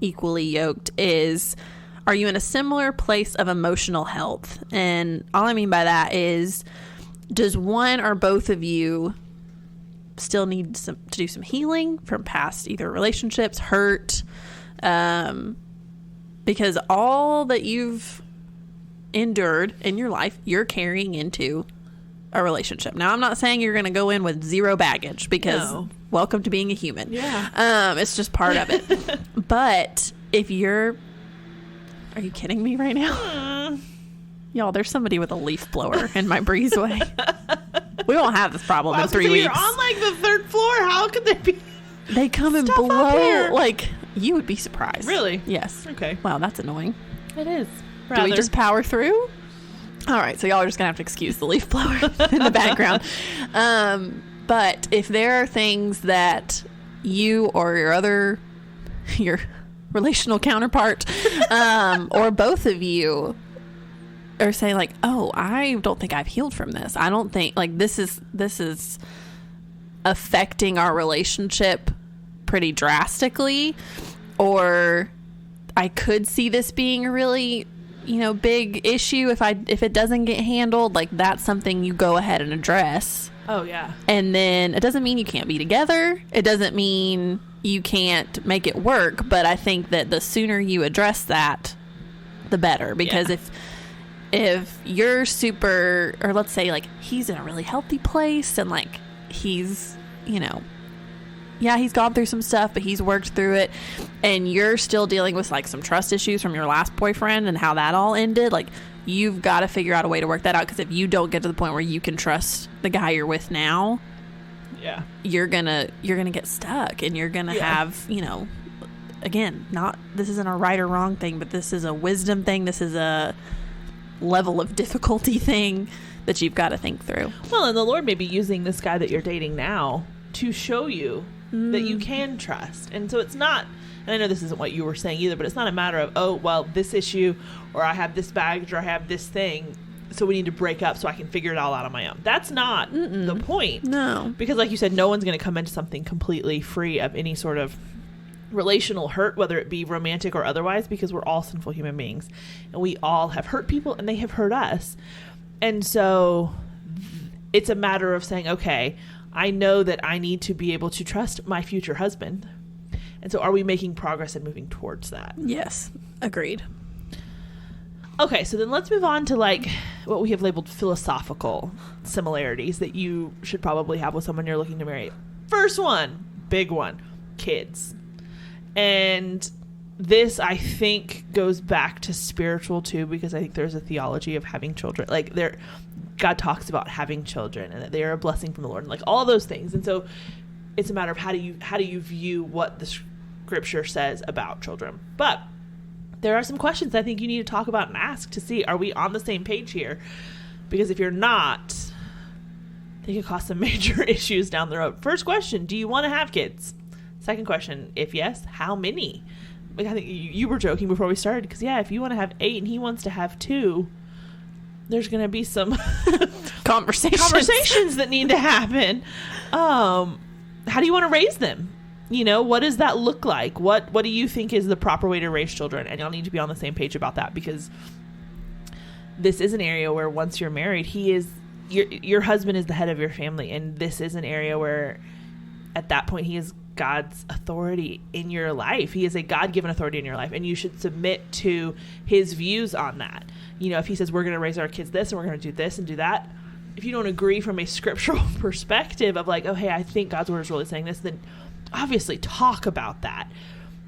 equally yoked is, are you in a similar place of emotional health? And all I mean by that is, does one or both of you still need to do some healing from past either relationships, hurt? Because all that you've endured in your life, you're carrying into a relationship. Now, I'm not saying you're going to go in with zero baggage, because welcome to being a human. Yeah. It's just part of it. But if you're... Are you kidding me right now? Y'all, there's somebody with a leaf blower in my breezeway. We won't have this problem in 3 weeks.
You're on like the third floor. How could there be?
They come and blow. Like, you would be surprised.
Really?
Yes.
Okay.
Wow, that's annoying.
It is.
Do we just power through? All right, so y'all are just gonna have to excuse the leaf blower in the background. But if there are things that you or your relational counterpart, or both of you are saying like, oh, I don't think I've healed from this. I don't think, like, this is affecting our relationship pretty drastically, or I could see this being a really, you know, big issue if it doesn't get handled. Like, that's something you go ahead and address.
Oh yeah.
And then it doesn't mean you can't be together. It doesn't mean you can't make it work, but I think that the sooner you address that, the better. Because if you're super, or let's say like he's in a really healthy place and like he's, you know, yeah, he's gone through some stuff, but he's worked through it, and you're still dealing with like some trust issues from your last boyfriend and how that all ended, like, you've got to figure out a way to work that out. Because if you don't get to the point where you can trust the guy you're with now, you're gonna get stuck, and you're gonna have, you know, again, this isn't a right or wrong thing, but this is a wisdom thing. This is a level of difficulty thing that you've got to think through.
Well, and the Lord may be using this guy that you're dating now to show you that you can trust. And so it's not, and I know this isn't what you were saying either, but it's not a matter of, oh, well, this issue, or I have this baggage, or I have this thing, so we need to break up so I can figure it all out on my own. That's not the point. No. Because like you said, no one's going to come into something completely free of any sort of relational hurt, whether it be romantic or otherwise, because we're all sinful human beings. And we all have hurt people, and they have hurt us. And so it's a matter of saying, okay, I know that I need to be able to trust my future husband. And so are we making progress and moving towards that?
Yes. Agreed.
Okay, so then let's move on to like what we have labeled philosophical similarities that you should probably have with someone you're looking to marry. First one, big one, kids. And this, I think, goes back to spiritual too, because I think there's a theology of having children. Like God talks about having children and that they are a blessing from the Lord and like all those things. And so it's a matter of how do you view what the scripture says about children. But there are some questions I think you need to talk about and ask to see, are we on the same page here? Because if you're not, they could cause some major issues down the road. First question, do you want to have kids? Second question, if yes, how many? Like, I think you were joking before we started, because if you want to have 8 and he wants to have 2, there's going to be some conversations that need to happen. How do you want to raise them? What does that look like? What do you think is the proper way to raise children? And y'all need to be on the same page about that, because this is an area where once you're married, your husband is the head of your family. And this is an area where at that point he is God's authority in your life. He is a God-given authority in your life, and you should submit to his views on that. If he says we're going to raise our kids this and we're going to do this and do that, if you don't agree from a scriptural perspective of like, oh, hey, I think God's word is really saying this, then obviously talk about that.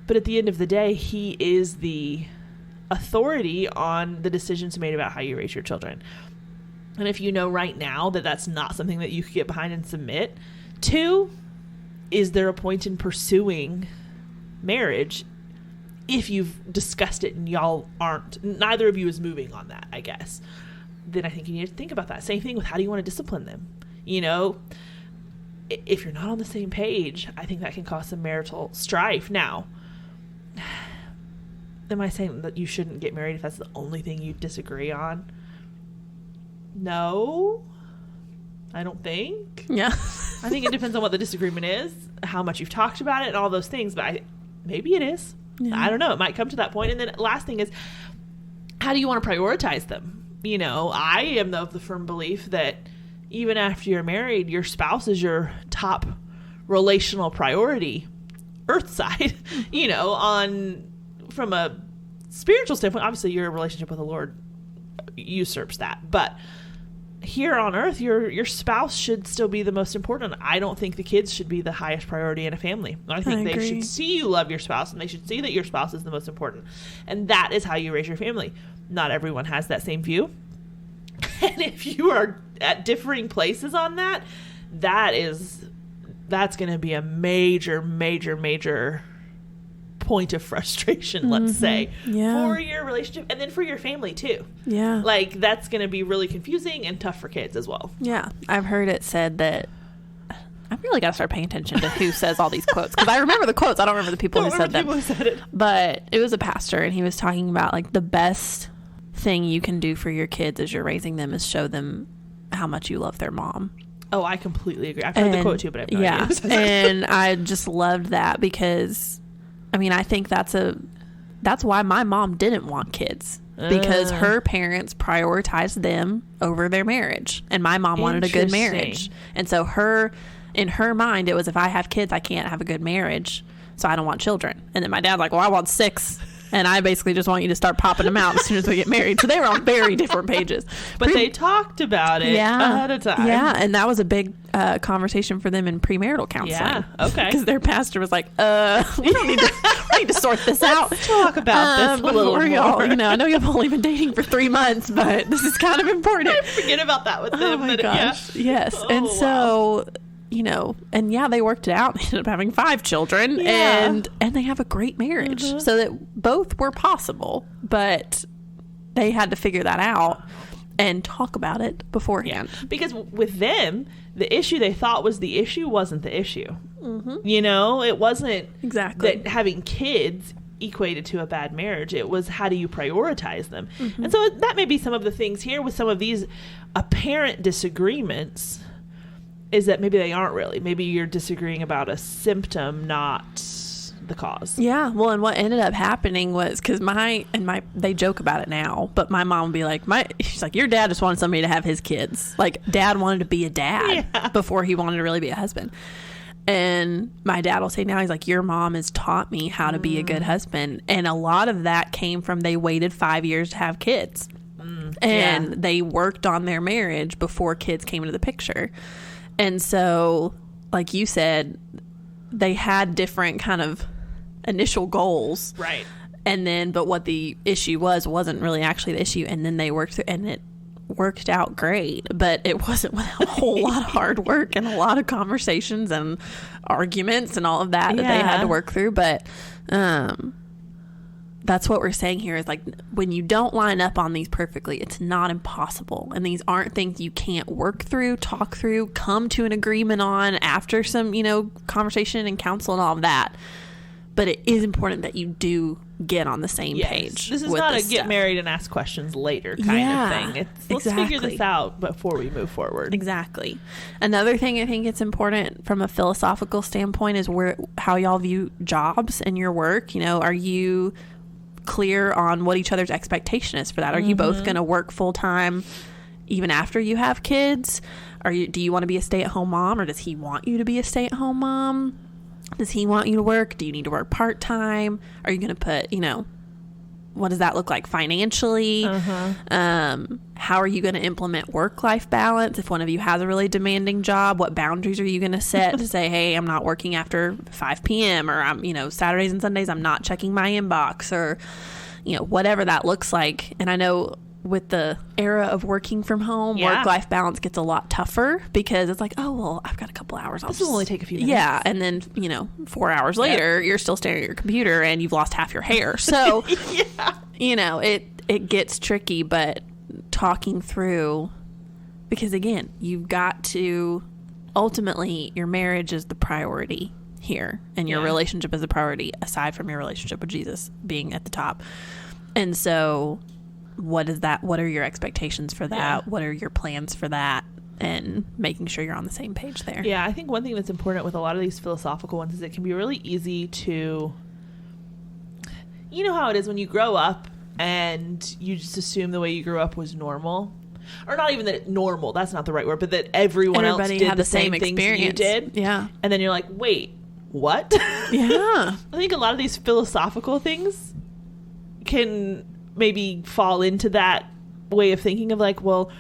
But at the end of the day, he is the authority on the decisions made about how you raise your children. And if you know right now that that's not something that you could get behind and submit to, is there a point in pursuing marriage if you've discussed it and neither of you is moving on that, I guess? Then I think you need to think about that. Same thing with how do you want to discipline them? If you're not on the same page, I think that can cause some marital strife. Now, am I saying that you shouldn't get married if that's the only thing you disagree on? No, I don't think.
Yeah.
I think it depends on what the disagreement is, how much you've talked about it, and all those things. But maybe it is. Yeah. I don't know. It might come to that point. And then last thing is, how do you want to prioritize them? I am of the firm belief that even after you're married, your spouse is your top relational priority, earth side, from a spiritual standpoint. Obviously, your relationship with the Lord usurps that. But here on earth, your spouse should still be the most important. I don't think the kids should be the highest priority in a family. I think they should see you love your spouse, and they should see that your spouse is the most important. And that is how you raise your family. Not everyone has that same view. And if you are at differing places on that, that's going to be a major, major, major point of frustration, let's say, for your relationship and then for your family too. Yeah. Like, that's going to be really confusing and tough for kids as well.
Yeah. I've heard it said that I've really got to start paying attention to who says all these quotes, because I remember the quotes. I don't remember the people who said them. But it was a pastor, and he was talking about like the best thing you can do for your kids as you're raising them is show them how much you love their mom.
Oh, I completely agree. I've heard the quote too, but I've no idea who says
and I just loved that, because I think that's why my mom didn't want kids, because her parents prioritized them over their marriage, and my mom wanted a good marriage. And so in her mind, it was, if I have kids, I can't have a good marriage, so I don't want children. And then my dad's like, well, I want 6. And I basically just want you to start popping them out as soon as we get married. So they were on very different pages.
But they talked about it ahead of time.
Yeah, and that was a big conversation for them in premarital counseling.
Yeah, okay.
Because their pastor was like, we don't need to sort this out.
Let's talk about this a little more.
Y'all, I know you've only been dating for 3 months, but this is kind of important.
I forget about that with them.
Oh my gosh. Yeah. Yes. Oh, and so... and they worked it out. They ended up having 5 children, and they have a great marriage. So that both were possible, but they had to figure that out and talk about it beforehand.
Yeah. Because with them, the issue they thought was the issue wasn't the issue. It wasn't
exactly
that having kids equated to a bad marriage. It was, how do you prioritize them? And so that may be some of the things here with some of these apparent disagreements, is that maybe they aren't really. Maybe you're disagreeing about a symptom, not the cause.
Yeah. Well, and what ended up happening was, because they joke about it now, but my mom would be like, she's like, your dad just wanted somebody to have his kids. Like, dad wanted to be a dad before he wanted to really be a husband. And my dad will say now, he's like, your mom has taught me how to be a good husband. And a lot of that came from they waited 5 years to have kids. And they worked on their marriage before kids came into the picture. And so, like you said, they had different kind of initial goals.
Right.
And then, but what the issue wasn't really actually the issue. And then they worked through, and it worked out great, but it wasn't without a whole lot of hard work and a lot of conversations and arguments and all of that they had to work through. But that's what we're saying here is like, when you don't line up on these perfectly, it's not impossible. And these aren't things you can't work through, talk through, come to an agreement on after some, conversation and counsel and all of that. But it is important that you do get on the same page.
This is not a get married and ask questions later kind of thing. It's let's figure this out before we move forward.
Exactly. Another thing I think it's important from a philosophical standpoint is how y'all view jobs and your work. Are you clear on what each other's expectation is for that? Are you both going to work full time even after you have kids? Do you want to be a stay-at-home mom, or does he want you to be a stay-at-home mom? Does he want you to work? Do you need to work part-time? Are you going to put, what does that look like financially? How are you going to implement work-life balance? If one of you has a really demanding job, what boundaries are you going to set to say, hey, I'm not working after 5 p.m. or I'm, Saturdays and Sundays, I'm not checking my inbox, or, whatever that looks like. And I know with the era of working from home, work-life balance gets a lot tougher because it's like, oh, well, I've got a couple hours.
This will only take a few minutes.
Yeah. And then, 4 hours later, you're still staring at your computer and you've lost half your hair. So, it gets tricky, but talking through, because again, you've got to, ultimately, your marriage is the priority here, and your relationship is the priority aside from your relationship with Jesus being at the top. And so what is that? What are your expectations for that? Yeah. What are your plans for that? And making sure you're on the same page there.
Yeah, I think one thing that's important with a lot of these philosophical ones is it can be really easy to, you know how it is when you grow up and you just assume the way you grew up was normal. Or not even that normal, that's not the right word, but that everybody else did the same things you did.
Yeah.
And then you're like, wait, what?
Yeah.
I think a lot of these philosophical things can maybe fall into that way of thinking of like, well,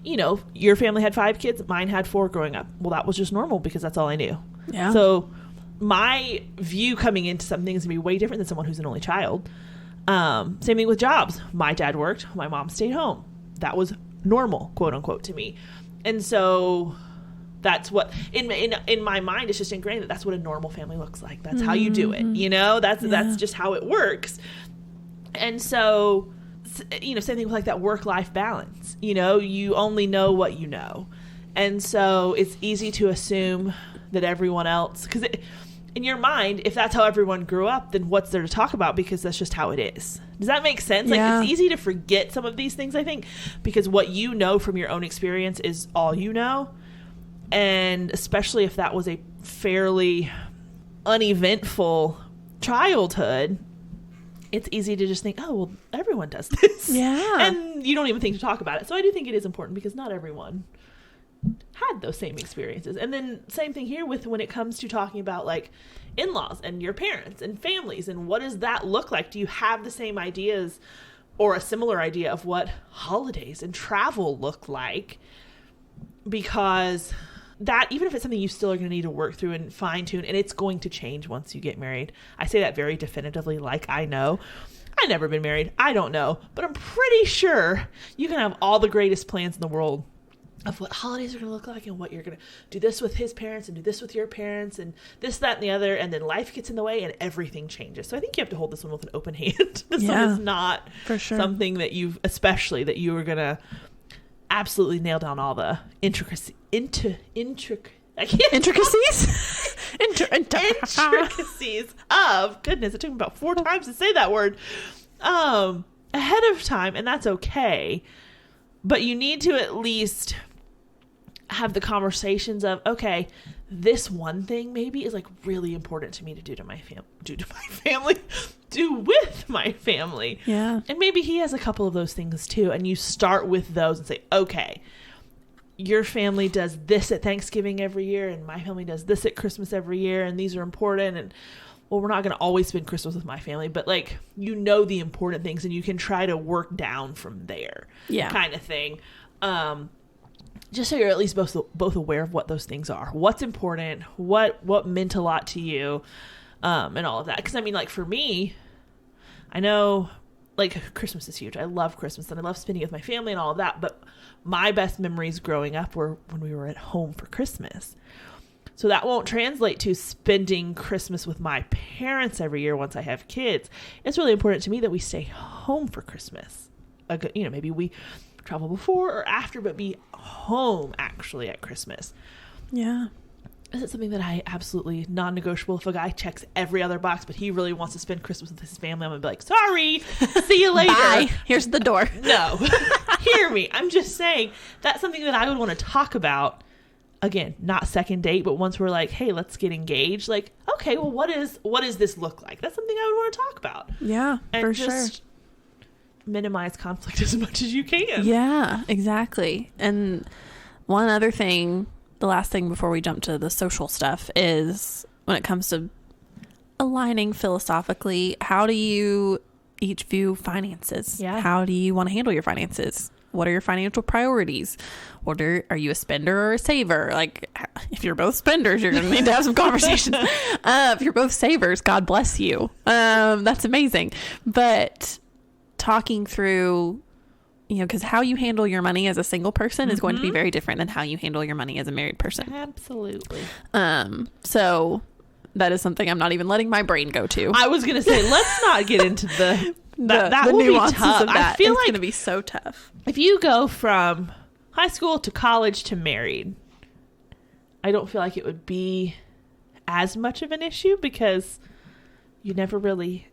your family had 5 kids, mine had 4 growing up. Well, that was just normal because that's all I knew.
Yeah.
So my view coming into something is going to be way different than someone who's an only child. Same thing with jobs. My dad worked, my mom stayed home. That was normal, quote unquote, to me. And so that's what in my mind, it's just ingrained that that's what a normal family looks like. That's how you do it. That's just how it works. And so, same thing with like that work-life balance. You only know what you know. And so it's easy to assume that everyone else, because in your mind, if that's how everyone grew up, then what's there to talk about? Because that's just how it is. Does that make sense?
Yeah.
Like, it's easy to forget some of these things, I think, because what you know from your own experience is all you know. And especially if that was a fairly uneventful childhood, it's easy to just think, oh, well, everyone does this.
Yeah.
And you don't even think to talk about it. So I do think it is important because not everyone had those same experiences. And then same thing here with when it comes to talking about like in-laws and your parents and families and what does that look like? Do you have the same ideas or a similar idea of what holidays and travel look like? Because that, even if it's something you still are going to need to work through and fine tune, and it's going to change once you get married. I say that very definitively, like I know. I've never been married. I don't know. But I'm pretty sure you can have all the greatest plans in the world of what holidays are going to look like and what you're going to do this with his parents and do this with your parents and this, that, and the other. And then life gets in the way and everything changes. So I think you have to hold this one with an open hand. This one is not
for sure
something that you are going to absolutely nail down all the intricacies. Intricacies of, goodness, it took me about 4 times to say that word, ahead of time, and that's okay. But you need to at least have the conversations of, okay, this one thing maybe is like really important to me to do with my family.
Yeah.
And maybe he has a couple of those things too. And you start with those and say, okay, your family does this at Thanksgiving every year and my family does this at Christmas every year and these are important, and well, we're not going to always spend Christmas with my family, but like, you know, the important things and you can try to work down from there, kind of thing. Just so you're at least both aware of what those things are, what's important, what meant a lot to you, and all of that. Because I mean, like, for me, I know, like, Christmas is huge. I love Christmas and I love spending it with my family and all of that. But my best memories growing up were when we were at home for Christmas. So that won't translate to spending Christmas with my parents every year once I have kids. It's really important to me that we stay home for Christmas. You know, maybe we travel before or after, but be home actually at Christmas.
Yeah.
Is it something that I absolutely non-negotiable? If a guy checks every other box, but he really wants to spend Christmas with his family, I'm going to be like, sorry, see you later.
Bye. Here's the door.
No, hear me. I'm just saying that's something that I would want to talk about. Again, not second date, but once we're like, hey, let's get engaged. Like, okay, well, what does this look like? That's something I would want to talk about.
Yeah,
and
for
just
sure.
Minimize conflict as much as you can.
Yeah, exactly. And one other thing, the last thing before we jump to the social stuff, is when it comes to aligning philosophically, how do you each view finances?
Yeah.
How do you want to handle your finances? What are your financial priorities? Are you a spender or a saver? Like, if you're both spenders, you're going to need to have some conversations. If you're both savers, God bless you. That's amazing. But talking through, you know, because how you handle your money as a single person is going to be very different than how you handle your money as a married person.
Absolutely.
So that is something I'm not even letting my brain go to.
I was going to say, let's not get into the
nuances
of
that.
I feel
it's
like
going to be so tough.
If you go from high school to college to married, I don't feel like it would be as much of an issue because you never really,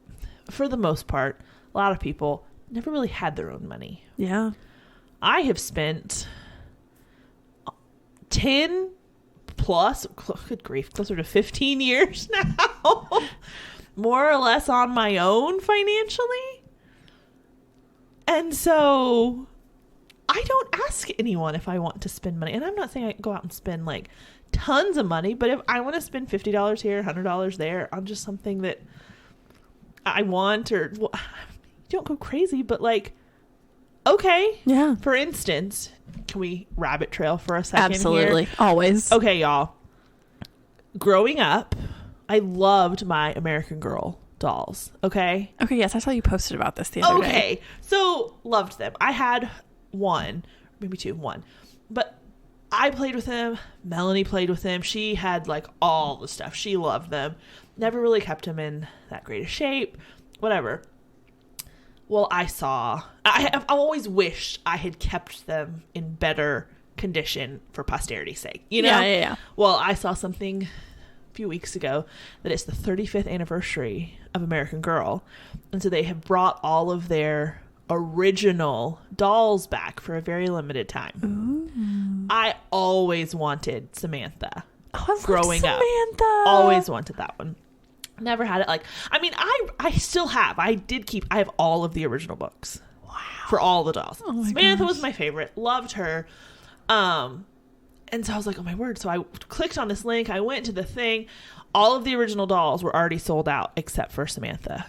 for the most part, a lot of people never really had their own money.
Yeah.
I have spent 10 plus, good grief, closer to 15 years now, more or less on my own financially. And so I don't ask anyone if I want to spend money. And I'm not saying I go out and spend like tons of money, but if I want to spend $50 here, $100 there on just something that I want, or well, don't go crazy, but like, okay.
Yeah.
For instance, can we rabbit trail for a second?
Absolutely.
Here?
Always.
Okay, y'all. Growing up, I loved my American Girl dolls. Okay.
Okay. Yes. I saw you posted about this the other day.
Okay. So loved them. I had one, maybe one, but I played with them. Melanie played with them. She had like all the stuff. She loved them. Never really kept them in that great a shape, whatever. Well, I've always wished I had kept them in better condition for posterity's sake, you know?
Yeah.
Well, I saw something a few weeks ago that it's the 35th anniversary of American Girl. And so they have brought all of their original dolls back for a very limited time.
Ooh.
I always wanted Samantha.
Oh,
growing up. Always wanted that one. Never had it. Like, I mean, I still have. I have all of the original books.
Wow.
For all the dolls.
Oh
Samantha was my favorite. Loved her. And so I was like, oh my word. So I clicked on this link. I went to the thing. All of the original dolls were already sold out except for Samantha.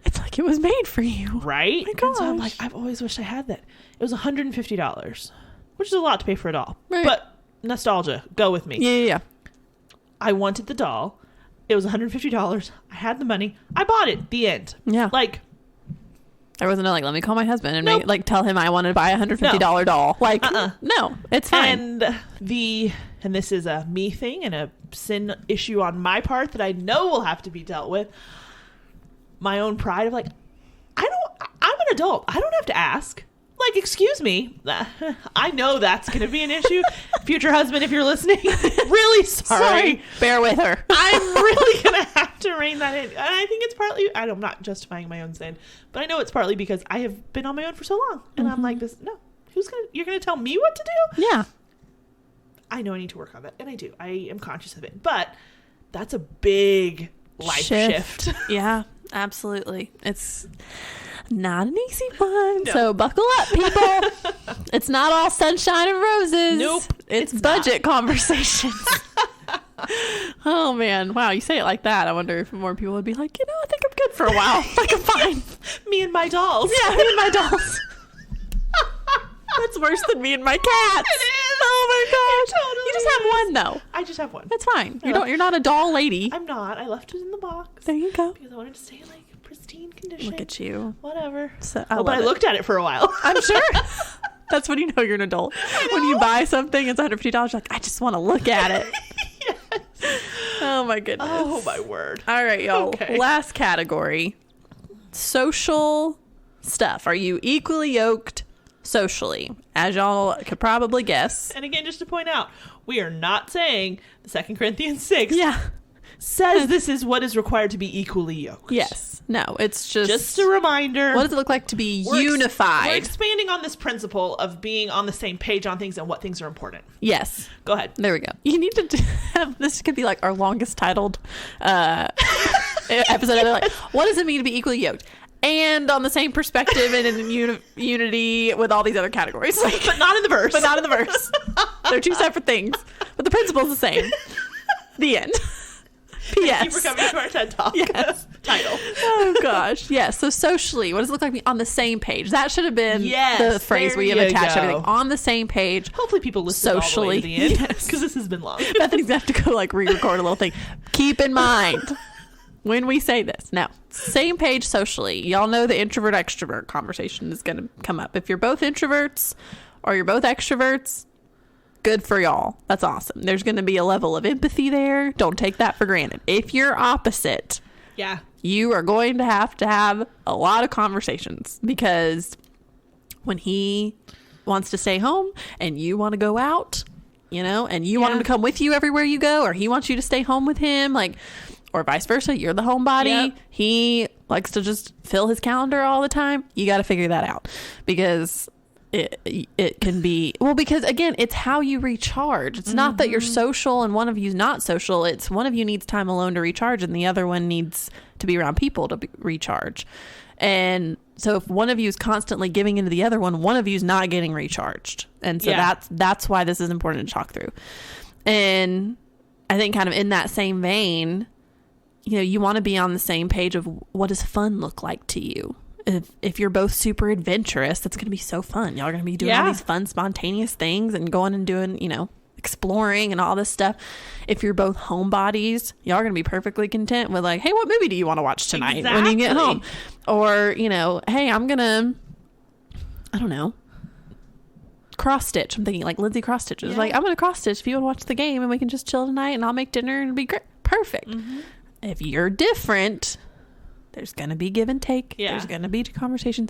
It's like it was made for you.
Right?
Oh my gosh.
And so I'm like, I've always wished I had that. It was $150, which is a lot to pay for a doll.
Right.
But nostalgia. Go with me.
Yeah.
I wanted the doll. It was $150. I had the money. I bought it. The end.
Yeah.
Like,
there wasn't a, like, let me call my husband and
nope.
tell him I want to buy a $150 doll. Like, no, it's fine.
And this is a me thing and a sin issue on my part that I know will have to be dealt with. My own pride of like, I'm an adult. I don't have to ask. Like, excuse me. I know that's going to be an issue. Future husband, if you're listening, really sorry.
Bear with her.
I'm really going to have to rein that in. And I think it's partly, I'm not justifying my own sin, but I know it's partly because I have been on my own for so long. And I'm like this, no, you're going to tell me what to do?
Yeah.
I know I need to work on that. And I do. I am conscious of it. But that's a big life shift.
Yeah, absolutely. It's not an easy one. No. So buckle up, people. It's not all sunshine and roses.
Nope.
It's budget conversations. Oh, man. Wow, you say it like that. I wonder if more people would be like, I think I'm good for a while. Like, I'm fine.
Me and my dolls.
Yeah, me and my dolls. That's worse than me and my cats.
It is.
Oh my gosh.
Totally
you just have one though.
I just have one.
That's fine. You're not a doll lady.
I'm not. I left it in the box.
There you go.
Because I wanted to stay in like pristine condition.
Look at you.
Whatever.
So,
but I looked at it for a while.
I'm sure. That's when you know you're an adult. When you buy something, it's $150. You're like, I just want to look at it.
Yes.
Oh my goodness.
Oh my word.
All right, y'all. Okay. Last category. Social stuff. Are you equally yoked socially? As y'all could probably guess.
And again, just to point out, we are not saying the 2 Corinthians 6 says this is what is required to be equally yoked.
Yes. No, it's just
a reminder.
What does it look like to be unified?
We're expanding on this principle of being on the same page on things and what things are important.
Yes.
Go ahead.
There we go. You need to have, this could be like our longest titled episode. Like, what does it mean to be equally yoked? And on the same perspective and in unity with all these other categories. Like,
but not in the verse.
But not in the verse. They're two separate things. But the principle's the same. The end. P.S.
Thank you for coming to our TED Talk.
Yes.
Title.
Oh, gosh. Yeah. So socially, what does it look like to be on the same page? That should have been the phrase we have attached everything. On the same page.
Hopefully people listen socially. All the way to the end. Yes. Because this has been long.
Bethany's going to have to go like re-record a little thing. Keep in mind when we say this. Now, same page socially. Y'all know the introvert-extrovert conversation is going to come up. If you're both introverts or you're both extroverts, good for y'all. That's awesome. There's going to be a level of empathy there. Don't take that for granted. If you're opposite, you are going to have a lot of conversations, because when he wants to stay home and you want to go out, and you want him to come with you everywhere you go, or he wants you to stay home with him, like, or vice versa, you're the homebody. Yep. He likes to just fill his calendar all the time. You got to figure that out, because it can be, because again, it's how you recharge. It's not that you're social and one of you's not social. It's one of you needs time alone to recharge and the other one needs to be around people to recharge. And so if one of you is constantly giving into the other one of you's not getting recharged. And so that's why this is important to talk through. And I think kind of in that same vein, you want to be on the same page of what does fun look like to you. If you're both super adventurous, that's going to be so fun. Y'all are going to be doing all these fun, spontaneous things and going and doing, exploring and all this stuff. If you're both homebodies, y'all are going to be perfectly content with like, hey, what movie do you want to watch tonight when you get home? Or, hey, I'm going to, I don't know, cross stitch. I'm thinking like Lindsay cross stitches. Like, I'm going to cross stitch if you want to watch the game and we can just chill tonight and I'll make dinner and it'll be great. Perfect. Mm-hmm. If you're different, there's going to be give and take. Yeah. There's going to be conversations.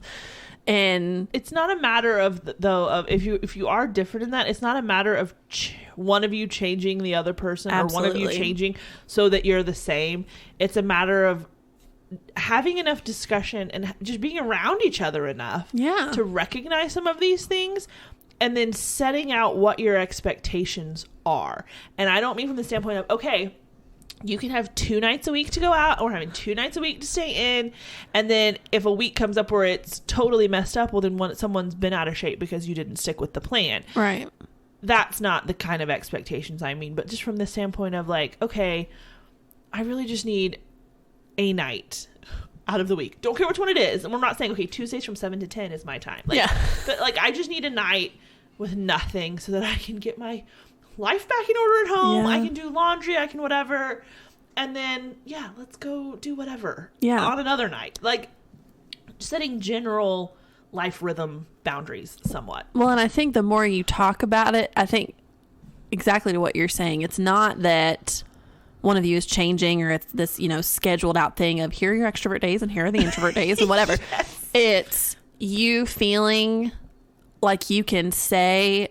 And
it's not a matter of if you are different in that, it's not a matter of one of you changing the other person or one of you changing so that you're the same. It's a matter of having enough discussion and just being around each other enough to recognize some of these things and then setting out what your expectations are. And I don't mean from the standpoint of, okay, you can have 2 nights a week to go out, or having 2 nights a week to stay in. And then if a week comes up where it's totally messed up, well, then someone's been out of shape because you didn't stick with the plan.
Right.
That's not the kind of expectations I mean. But just from the standpoint of like, okay, I really just need a night out of the week. Don't care which one it is. And we're not saying, okay, Tuesdays from 7 to 10 is my time. Like, but like, I just need a night with nothing so that I can get my life back in order at home. I can do laundry, I can whatever, and then let's go do whatever on another night. Like, setting general life rhythm boundaries somewhat.
Well, and I think the more you talk about it, I think exactly to what you're saying, it's not that one of you is changing or it's this scheduled out thing of here are your extrovert days and here are the introvert days and whatever. It's you feeling like you can say,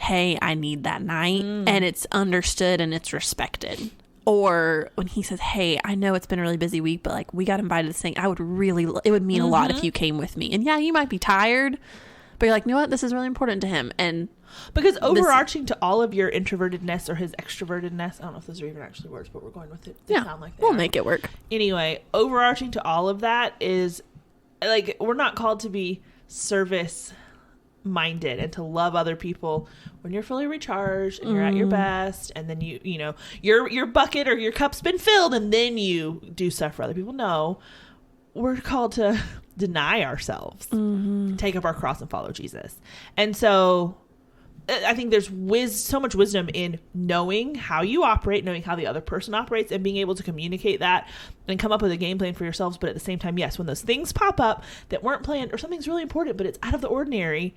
hey, I need that night, and it's understood and it's respected. Or when he says, hey, I know it's been a really busy week, but like we got invited to this thing. It would mean a lot if you came with me. And you might be tired, but you're like, you know what? This is really important to him. And
because overarching to all of your introvertedness or his extrovertedness, I don't know if those are even actually words, but we're going with it. They sound like they
we'll make it work.
Anyway, overarching to all of that is like, we're not called to be service minded and to love other people when you're fully recharged and you're at your best, and then you know your bucket or your cup's been filled, and then you do stuff for other people. No, we're called to deny ourselves, take up our cross and follow Jesus. And so I think there's so much wisdom in knowing how you operate, knowing how the other person operates, and being able to communicate that and come up with a game plan for yourselves. But at the same time, yes, when those things pop up that weren't planned, or something's really important, but it's out of the ordinary,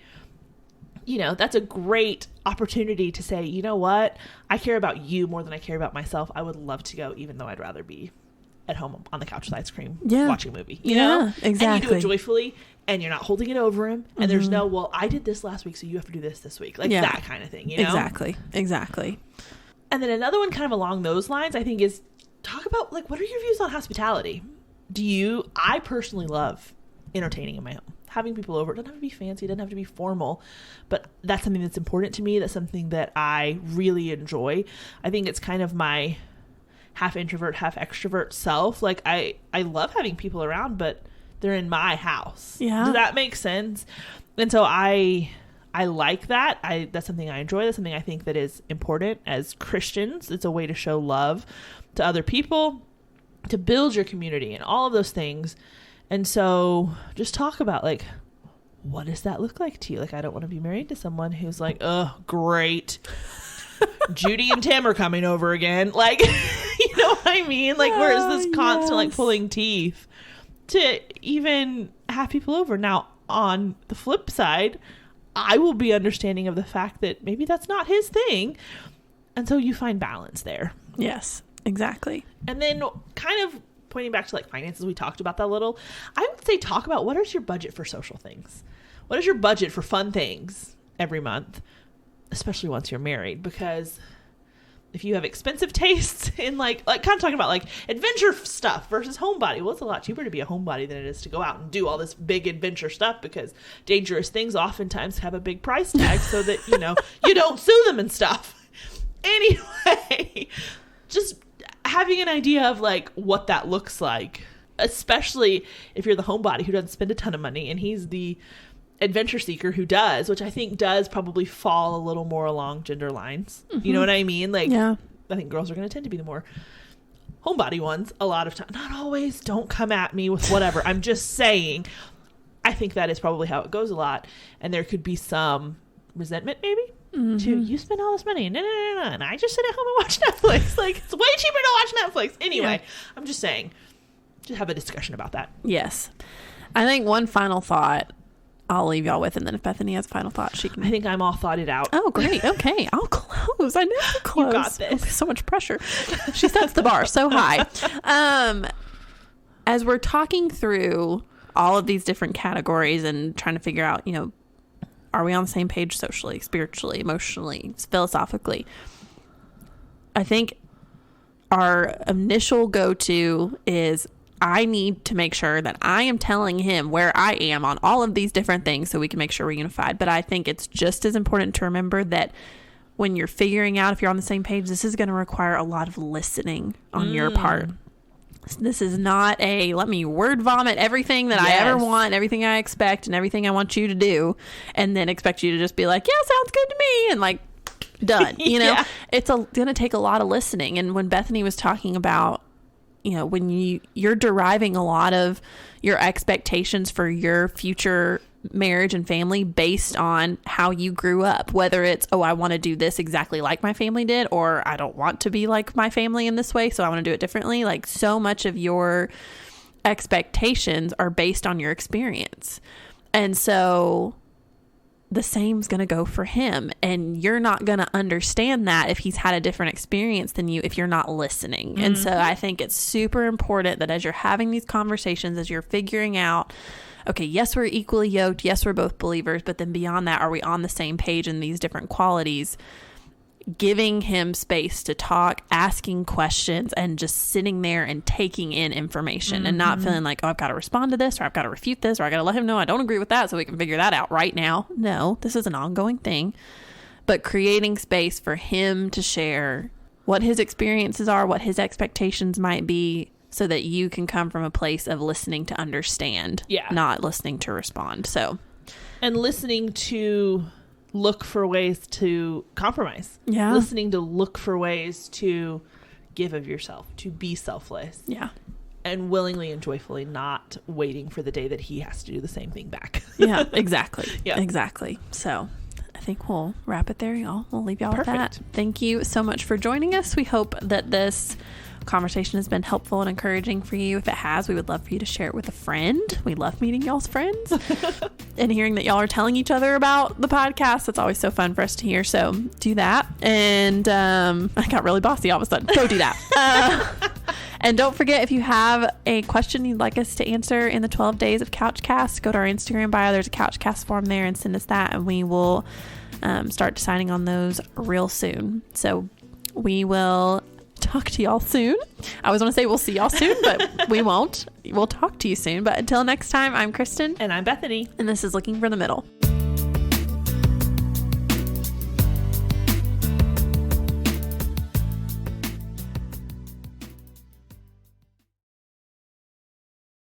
you know, that's a great opportunity to say, you know what? I care about you more than I care about myself. I would love to go, even though I'd rather be at home on the couch with ice cream, watching a movie, you know?
Exactly.
And you do it joyfully, and you're not holding it over him. And there's no, well, I did this last week, so you have to do this week. Like that kind of thing, you know?
Exactly.
And then another one kind of along those lines, I think, is talk about, like, what are your views on hospitality? I personally love entertaining in my home. Having people over, it doesn't have to be fancy, it doesn't have to be formal, but that's something that's important to me. That's something that I really enjoy. I think it's kind of my half introvert, half extrovert self. Like, I love having people around, but they're in my house. Yeah. Does that make sense? And so I like that. That's something I enjoy. That's something I think that is important as Christians. It's a way to show love to other people, to build your community, and all of those things. And so just talk about, like, what does that look like to you? Like, I don't want to be married to someone who's like, oh, great, Judy and Tim are coming over again. Like, you know what I mean? Like, where is this constant, like, pulling teeth to even have people over? Now, on the flip side, I will be understanding of the fact that maybe that's not his thing. And so you find balance there.
Yes, exactly.
And then kind of pointing back to, like, finances, we talked about that a little. I would say talk about, what is your budget for social things? What is your budget for fun things every month, especially once you're married? Because if you have expensive tastes in, like kind of talking about, like, adventure stuff versus homebody. Well, it's a lot cheaper to be a homebody than it is to go out and do all this big adventure stuff, because dangerous things oftentimes have a big price tag so that, you know, you don't sue them and stuff. Anyway, just having an idea of, like, what that looks like, especially if you're the homebody who doesn't spend a ton of money, and he's the adventure seeker who does, which I think does probably fall a little more along gender lines. You know what I mean? Like, I think girls are going to tend to be the more homebody ones a lot of time. Not always. Don't come at me with whatever. I'm just saying, I think that is probably how it goes a lot. And there could be some resentment, maybe, to, you spend all this money, and I just sit at home and watch Netflix. Like, it's way cheaper to watch Netflix. Anyway, I'm just saying, just have a discussion about that.
Yes. I think one final thought I'll leave y'all with, and then if Bethany has a final thought, she can.
I think I'm all thoughted out.
Oh, great. Okay. I'll close. I never close.
You got this.
Okay, so much pressure. She sets the bar so high. As we're talking through all of these different categories and trying to figure out, you know, are we on the same page socially, spiritually, emotionally, philosophically? I think our initial go-to is, I need to make sure that I am telling him where I am on all of these different things so we can make sure we're unified. But I think it's just as important to remember that when you're figuring out if you're on the same page, this is going to require a lot of listening on your part. This is not a, let me word vomit everything that I ever want, everything I expect, and everything I want you to do, and then expect you to just be like, yeah, sounds good to me, and, like, done. You know, it's going to take a lot of listening. And when Bethany was talking about, you know, when you're deriving a lot of your expectations for your future marriage and family based on how you grew up, whether it's, oh, I want to do this exactly like my family did, or I don't want to be like my family in this way, so I want to do it differently. Like, so much of your expectations are based on your experience. And so the same's going to go for him, and you're not going to understand that if he's had a different experience than you, if you're not listening. And so I think it's super important that as you're having these conversations, as you're figuring out, okay, yes, we're equally yoked, yes, we're both believers, but then beyond that, are we on the same page in these different qualities? Giving him space to talk, asking questions, and just sitting there and taking in information and not feeling like, oh, I've got to respond to this, or I've got to refute this, or I got to let him know I don't agree with that so we can figure that out right now. No, this is an ongoing thing. But creating space for him to share what his experiences are, what his expectations might be, so that you can come from a place of listening to understand, not listening to respond. So,
and listening to look for ways to compromise.
Yeah.
Listening to look for ways to give of yourself, to be selfless.
Yeah.
And willingly and joyfully, not waiting for the day that he has to do the same thing back.
Yeah, exactly. Yeah. Exactly. So I think we'll wrap it there, y'all. We'll leave y'all with that. Thank you so much for joining us. We hope that this conversation has been helpful and encouraging for you. If it has, we would love for you to share it with a friend. We love meeting y'all's friends and hearing that y'all are telling each other about the podcast. It's always so fun for us to hear. So do that. And I got really bossy all of a sudden. Go do that. And don't forget, if you have a question you'd like us to answer in the 12 days of Couchcast, go to our Instagram bio. There's a Couchcast form there, and send us that, and we will start deciding on those real soon. So we will talk to y'all soon. I always want to say we'll see y'all soon, but we won't. We'll talk to you soon. But until next time, I'm Kristen.
And I'm Bethany.
And this is Looking for the Middle.